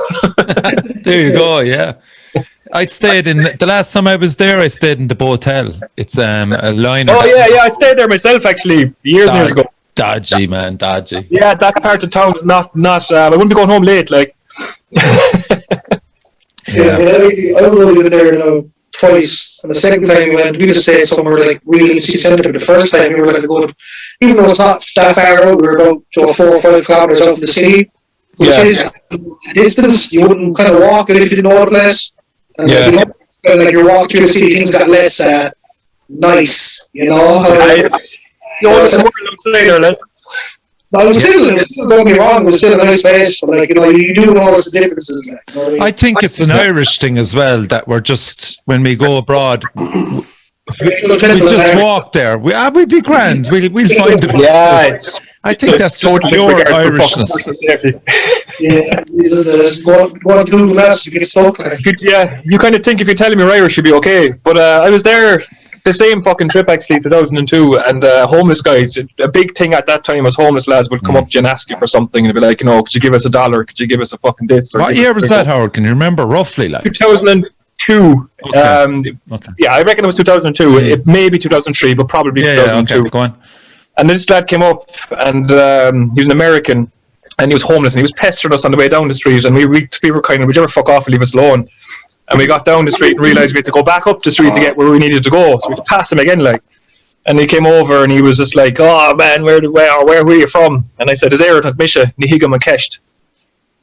There you go, yeah. I stayed in, the last time I was there, I stayed in the Botel. It's a line. Oh, yeah, I stayed there myself, actually, years ago. Dodgy, man, dodgy. Yeah, that part of town is not I wouldn't be going home late, like. Yeah, I've only been there twice, and the second time we went, we just stayed somewhere like really city centre. The first time we were like a good, even though it's not that far out, we were about 4 or 5 kilometres out of the city, which is a distance. You wouldn't kind of walk it if you didn't know the place. And like you're walking through the city, things got less nice, you know. It's more outside there, like. No, it was still, don't get me wrong, it was still a nice place, but like, you know, you do notice the differences. Like, you know what I mean? I think it's an Irish thing as well, that we're just, when we go abroad, we just walk there. We'd be grand. We'll find it. Yeah. I think that's just pure Irishness. Yeah, just go on Google Maps, you get stuck. Yeah, you kind of think if you're telling me you're Irish, you'd be okay. But I was there the same fucking trip, actually, 2002, and homeless guys, a big thing at that time was homeless lads would come up to you and ask you for something, and they'd be like, you know, could you give us $1? Could you give us a fucking this? What year was that, Howard? Can you remember roughly? Like 2002. Okay. Yeah, I reckon it was 2002. It may be 2003, but probably 2002. Okay, go on. And this lad came up, and he was an American, and he was homeless, and he was pestering us on the way down the street, and we were kind of, would you ever fuck off and leave us alone? And we got down the street and realised we had to go back up the street to get where we needed to go. So we had to pass him again, like. And he came over and he was just like, "Oh man, where were you from?" And I said, "Is Eoghan at Misha, ni higam a kesht."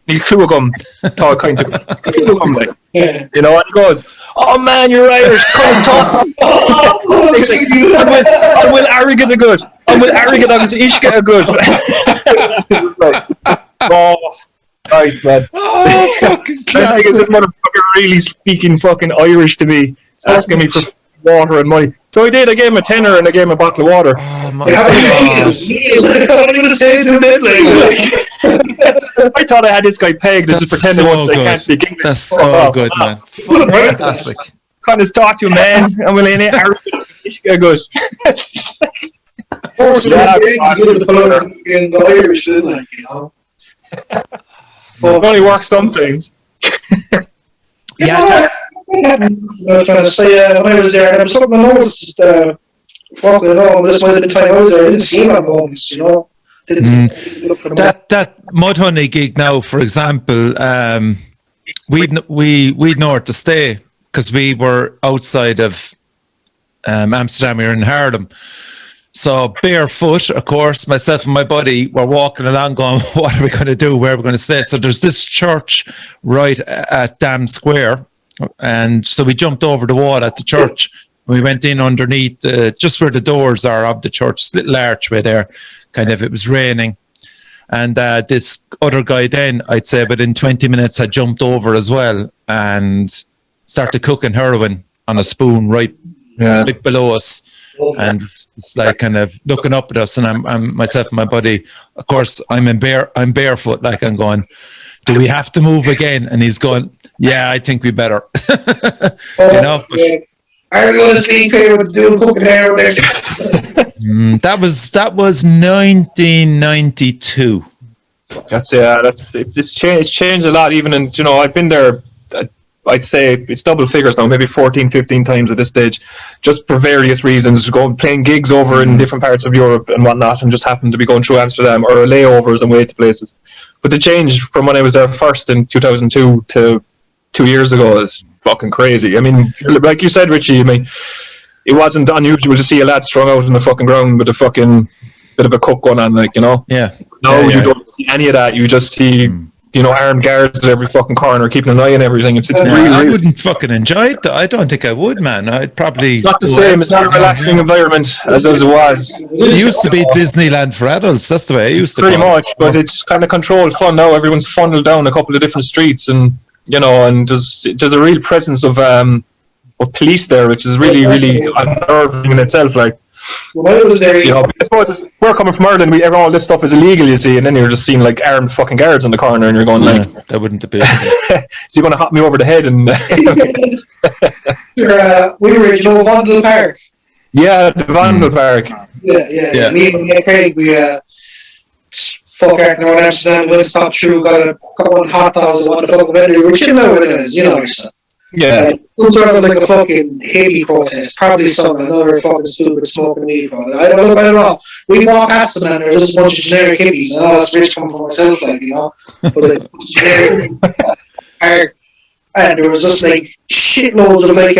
Ni clugum, tá kind of clugum, like. You know, and he goes, "Oh man, you're Irish, come talk." I will arrogant a good. I will arrogant agus ishka a good. It was like, oh, nice man. Oh, fucking I think classic. this motherfucker really speaking fucking Irish to me, asking me for water and money. So I did. I gave him a tenner and I gave him a bottle of water. Oh my Yeah, god. what are you gonna say to him then? Like, I thought I had this guy pegged and just That's pretended so once they good. can't speak English. That's so good, man. Fucking fantastic. Can't just talk to you, man. I'm willing to arrogant. Good. in the Irish, didn't I? You know. It only works sometimes. Yeah, I was trying to say when I was there, there was something I noticed. Fuck it all. This might have been time I was there. I didn't see him at moments, you know. Didn't look for them. that Mudhoney gig now, for example, we'd nowhere to stay because we were outside of Amsterdam. We were in Haarlem. So barefoot, of course, myself and my buddy were walking along going, what are we going to do? Where are we going to stay? So there's this church right at Dam Square. And so we jumped over the wall at the church. We went in underneath, just where the doors are of the church, this little archway there. Kind of, it was raining. And this other guy then, I'd say within 20 minutes, had jumped over as well and started cooking heroin on a spoon right below us. And it's like kind of looking up at us, and I'm myself and my buddy. Of course, I'm barefoot, like I'm going, do we have to move again? And he's going, yeah, I think we better. You know. I'm going to sleep here with the dude cooking there next. That was 1992. It's changed a lot. Even in, you know, I've been there. I'd say it's double figures now, maybe 14, 15 times at this stage, just for various reasons, going playing gigs over in different parts of Europe and whatnot, and just happened to be going through Amsterdam or layovers and way to places. But the change from when I was there first in 2002 to 2 years ago is fucking crazy. I mean, like you said, Richie, I mean, it wasn't unusual to see a lad strung out on the fucking ground with a fucking bit of a coke going on, like, you know. Yeah. No, you don't see any of that. You just see, you know, armed guards at every fucking corner keeping an eye on everything. It's really, I wouldn't fucking enjoy it. I don't think I would, man. I'd probably. It's not the same. It's not a relaxing environment as it was. It used to be Disneyland for adults. That's the way I used to. Pretty call it. much, but it's kind of controlled fun now. Everyone's funneled down a couple of different streets, and you know, and there's a real presence of police there, which is really, really unnerving in itself. Like, When I was there, you know, I suppose we're coming from Ireland. All this stuff is illegal, you see, and then you're just seeing like armed fucking guards on the corner, and you're going like, that wouldn't be. "So you're going to hop me over the head?" And we were in Vandal Park. yeah, the Vandal Park. Yeah. Me and Craig, we fuck acting around Amsterdam, went stopped through, got a couple of hot dogs, what the fuck of it. We were chilling out with it, you know. Yeah. Some sort of like a fucking hippie protest, probably another fucking stupid smoking weed. I don't know. We walk past them and there's just a bunch of generic hippies, and all that's rich coming from myself, like, you know. But like generic park, and there was just like shitloads of like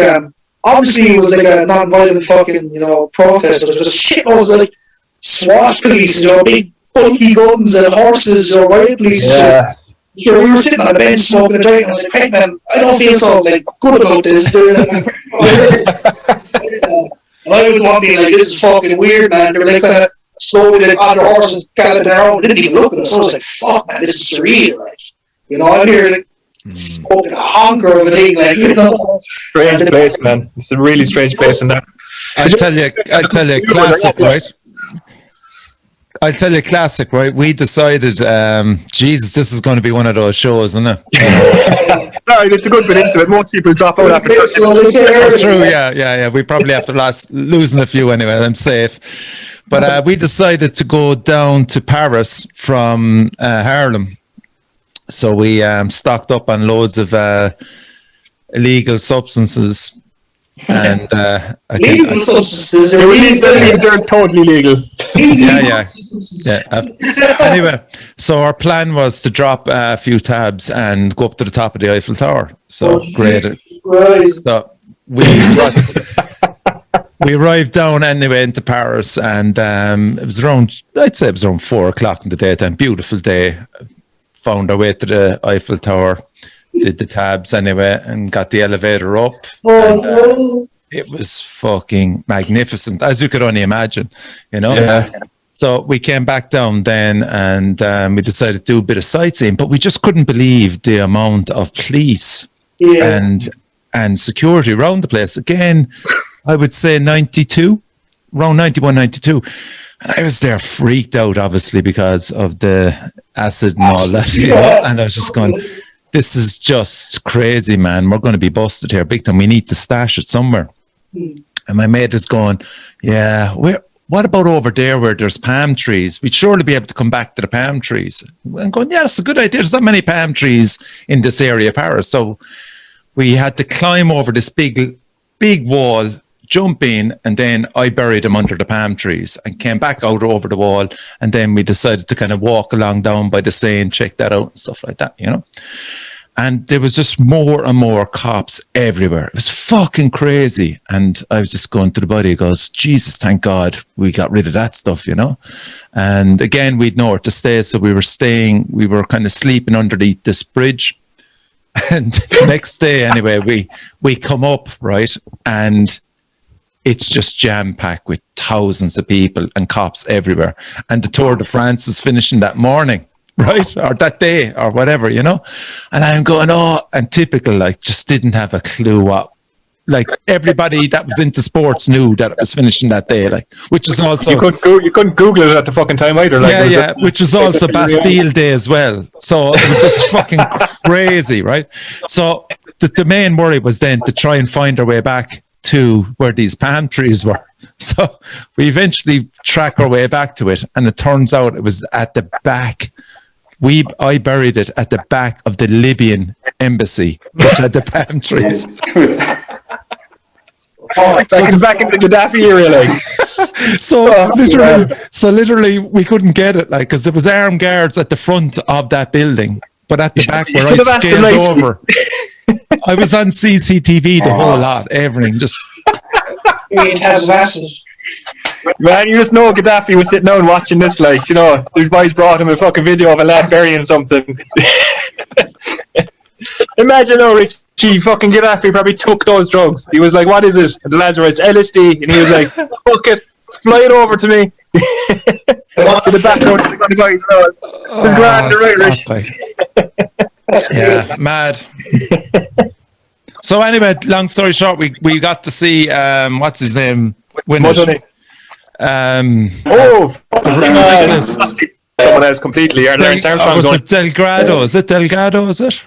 obviously it was like a non-violent fucking, you know, protest, but there was just shitloads of like SWAT police, you know, big bulky guns and horses, or riot police and shit. Sure, we were sitting on the bench smoking a joint, and I was like, Craig, man, I don't feel so like good about this. And I was walking like, this is fucking weird, man. They were like kind of slowly like on their horses, galloping around, didn't even look at us. So I was like, fuck, man, this is surreal. Like, you know, I'm here like smoking a honker of a thing, like, you know. Strange place, man. It's a really strange place, and that. I'll tell you, classic, right? I'll tell you, classic, right? We decided, Jesus, this is going to be one of those shows, isn't it? Sorry, it's a good bit into it. Most people drop out after. True, yeah. We probably have to losing a few anyway. I'm safe. But we decided to go down to Paris from Haarlem. So we stocked up on loads of illegal substances. And legal substances, they're totally legal. Yeah. Anyway, so our plan was to drop a few tabs and go up to the top of the Eiffel Tower. So great. Right. So we arrived down anyway into Paris, and it was around, I'd say it was around 4 o'clock in the daytime. Beautiful day. Found our way to the Eiffel Tower, did the tabs anyway, and got the elevator up. And, it was fucking magnificent, as you could only imagine, you know. Yeah. So we came back down then, and we decided to do a bit of sightseeing, but we just couldn't believe the amount of police and security around the place. Again, I would say 92, around 91, 92. And I was there freaked out, obviously, because of the acid and all that, you know? And I was just going, this is just crazy, man. We're going to be busted here big time. We need to stash it somewhere. And my mate is going, yeah, what about over there where there's palm trees? We'd surely be able to come back to the palm trees. I'm going, yeah, that's a good idea. There's not many palm trees in this area of Paris. So we had to climb over this big wall, jump in, and then I buried him under the palm trees and came back out over the wall. And then we decided to kind of walk along down by the Seine, check that out and stuff like that, you know. And there was just more and more cops everywhere. It was fucking crazy. And I was just going to the buddy, he goes, Jesus, thank God we got rid of that stuff, you know. And again, we'd nowhere to stay. So we were kind of sleeping underneath this bridge. And the next day, anyway, we come up, right? And it's just jam-packed with thousands of people and cops everywhere. And the Tour de France was finishing that morning. Right, or that day, or whatever, you know. And I'm going, oh, and typical, like, just didn't have a clue what. Like, everybody that was into sports knew that it was finishing that day, like, which is also You couldn't Google it at the fucking time either. Like, which was also Bastille Day as well. So it was just fucking crazy, right? So the main worry was then to try and find our way back to where these palm trees were. So we eventually track our way back to it, and it turns out it was at the back. I buried it at the back of the Libyan embassy, which had the palm trees. back in the Gaddafi era, like. So literally, we couldn't get it, like, because there was armed guards at the front of that building, but at the back where I scaled over, I was on CCTV the whole lot, everything, just. Man, you just know Gaddafi was sitting down watching this, like, you know, the boys brought him a fucking video of a lad burying something. Imagine, Richie, fucking Gaddafi probably took those drugs. He was like, what is it? And the lads were, it's LSD. And he was like, fuck it, fly it over to me. To the back road, the guys, yeah, mad. So anyway, long story short, we got to see, what's his name? Someone else completely. Was it Delgado? Is it Delgado? Is it?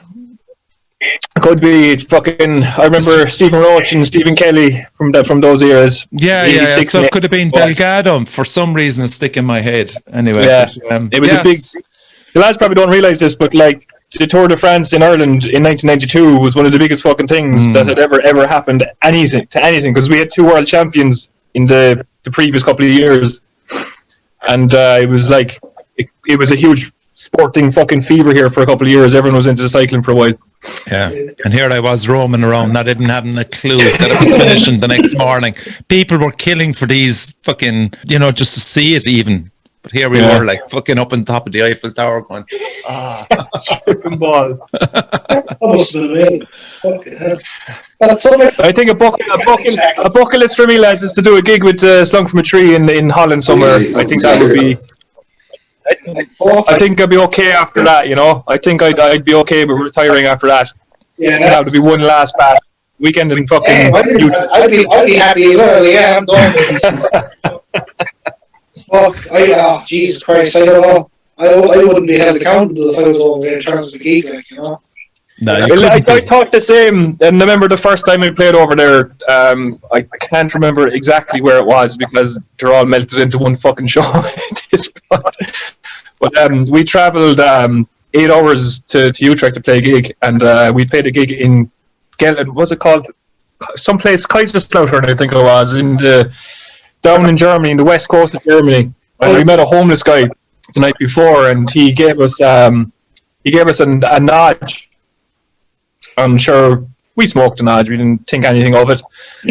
Could be fucking. I remember Stephen Roach and Stephen Kelly from those eras. Yeah. So it could have been Delgado. For some reason, it's sticking in my head. Anyway, yeah, it was a big. The lads probably don't realise this, but like the Tour de France in Ireland in 1992 was one of the biggest fucking things that had ever happened to anything, because we had 2 world champions in the previous couple of years, and it was like it was a huge sporting fucking fever here for a couple of years. Everyone was into the cycling for a while. Yeah, and here I was roaming around, not even having a clue that it was finishing the next morning. People were killing for these fucking, you know, just to see it even. But here we were, like, fucking up on top of the Eiffel Tower going, Tripping ball. I think a bucket list for me, lads, is to do a gig with Slung from a Tree in Holland somewhere. I think that would be. I think I'd be okay after that, you know. I think I'd be okay with retiring after that. Yeah, that would be one last bad weekend in fucking. I'd be happy as well. Yeah, I'm done. Fuck! Jesus Christ! I don't know. I wouldn't be held accountable if I was over there in terms of the gig, like, you know. No, I thought the same. And I remember the first time I played over there, I can't remember exactly where it was because they're all melted into one fucking show at this point. But we travelled 8 hours to Utrecht to play a gig, and we played a gig in what's it called? Someplace Kaiserslautern, I think it was, down in Germany, in the west coast of Germany. And we met a homeless guy the night before, and he gave us a nod. I'm sure we smoked and all, we didn't think anything of it.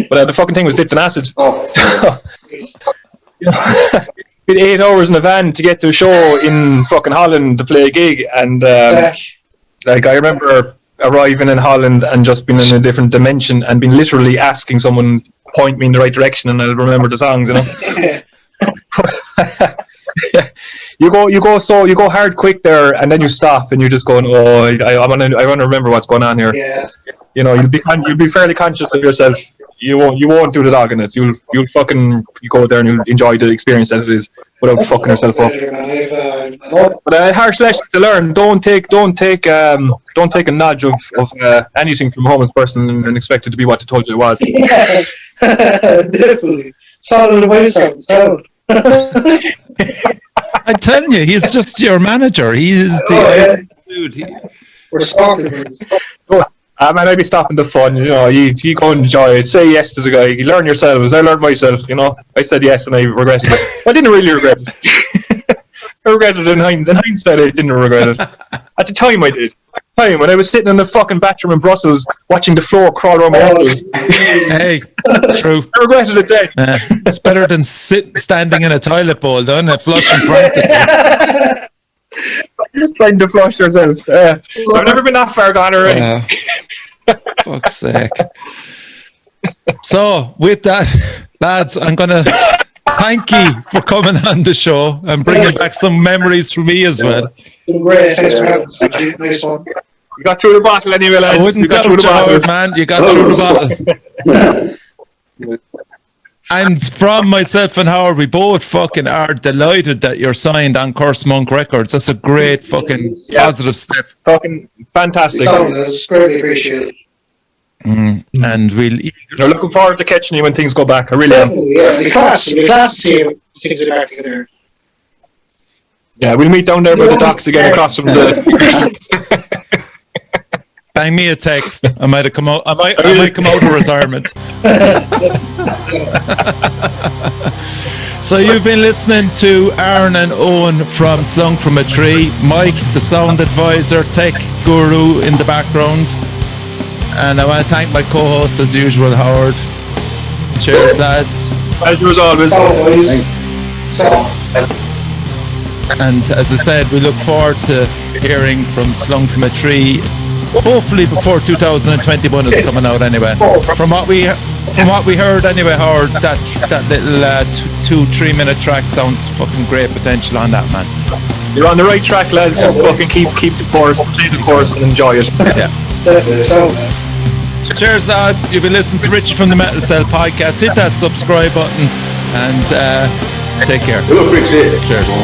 But the fucking thing was dipped in acid. Oh, sorry. You know, we had 8 hours in a van to get to a show in fucking Holland to play a gig, and like I remember arriving in Holland and just being in a different dimension and being literally asking someone point me in the right direction, and I'll remember the songs, you know. You go hard quick there, and then you stop and you're just going, oh, I want to remember what's going on here. Yeah. You know, you'll be fairly conscious of yourself. You won't do the dog in it. You'll fucking go there and you'll enjoy the experience that it is without fucking yourself up. But a harsh lesson to learn: don't take a nudge of anything from a homeless person and expect it to be what they told you it was. Yeah, definitely. Solid advice, solid. I'm telling you, he's just your manager. He is the dude. We're stalking. Man, I'd be stopping the fun, you know. You go and enjoy it. Say yes to the guy. You learn yourselves. I learned myself, you know. I said yes and I regretted it. I didn't really regret it. I regretted it in hindsight. I didn't regret it. At the time, I did. When I was sitting in the fucking bathroom in Brussels watching the floor crawl around my ankles. Hey, true. I regretted it then. It's better than standing in a toilet bowl, though, and flushing frantically. You're trying to flush yourself. I've never been that far gone already. Fuck's sake. So, with that, lads, I'm going to thank you for coming on the show and bringing back some memories for me as well. Great. Thanks for having us. Nice one. You got through the bottle anyway, lads. I wouldn't doubt you, Howard, man. You got through the bottle. And from myself and Howard, we both fucking are delighted that you're signed on Curse Monk Records. That's a great fucking positive step. Fucking fantastic. It's greatly appreciated. And we'll... I'm looking forward to catching you when things go back. I really am. Yeah, it'll be class to see you. Things are back together. Yeah, we'll meet down there by the docks again across from the... Bang me a text. I might have come out. I might come out of retirement. So you've been listening to Aaron and Eoghan from Slung from a Tree. Mike, the sound advisor, tech guru in the background. And I want to thank my co-host as usual, Howard. Cheers, lads. Pleasure as always. And as I said, we look forward to hearing from Slung from a Tree. Hopefully before 2021 is coming out anyway. From what we heard anyway, Howard, that little 2-3 minute track sounds fucking great potential on that, man. You're on the right track, lads. Fucking keep the course, play the course, and enjoy it. Yeah. Cheers, lads. You've been listening to Richie from the Metal Cell podcast. Hit that subscribe button and take care. Look, Richie. Cheers.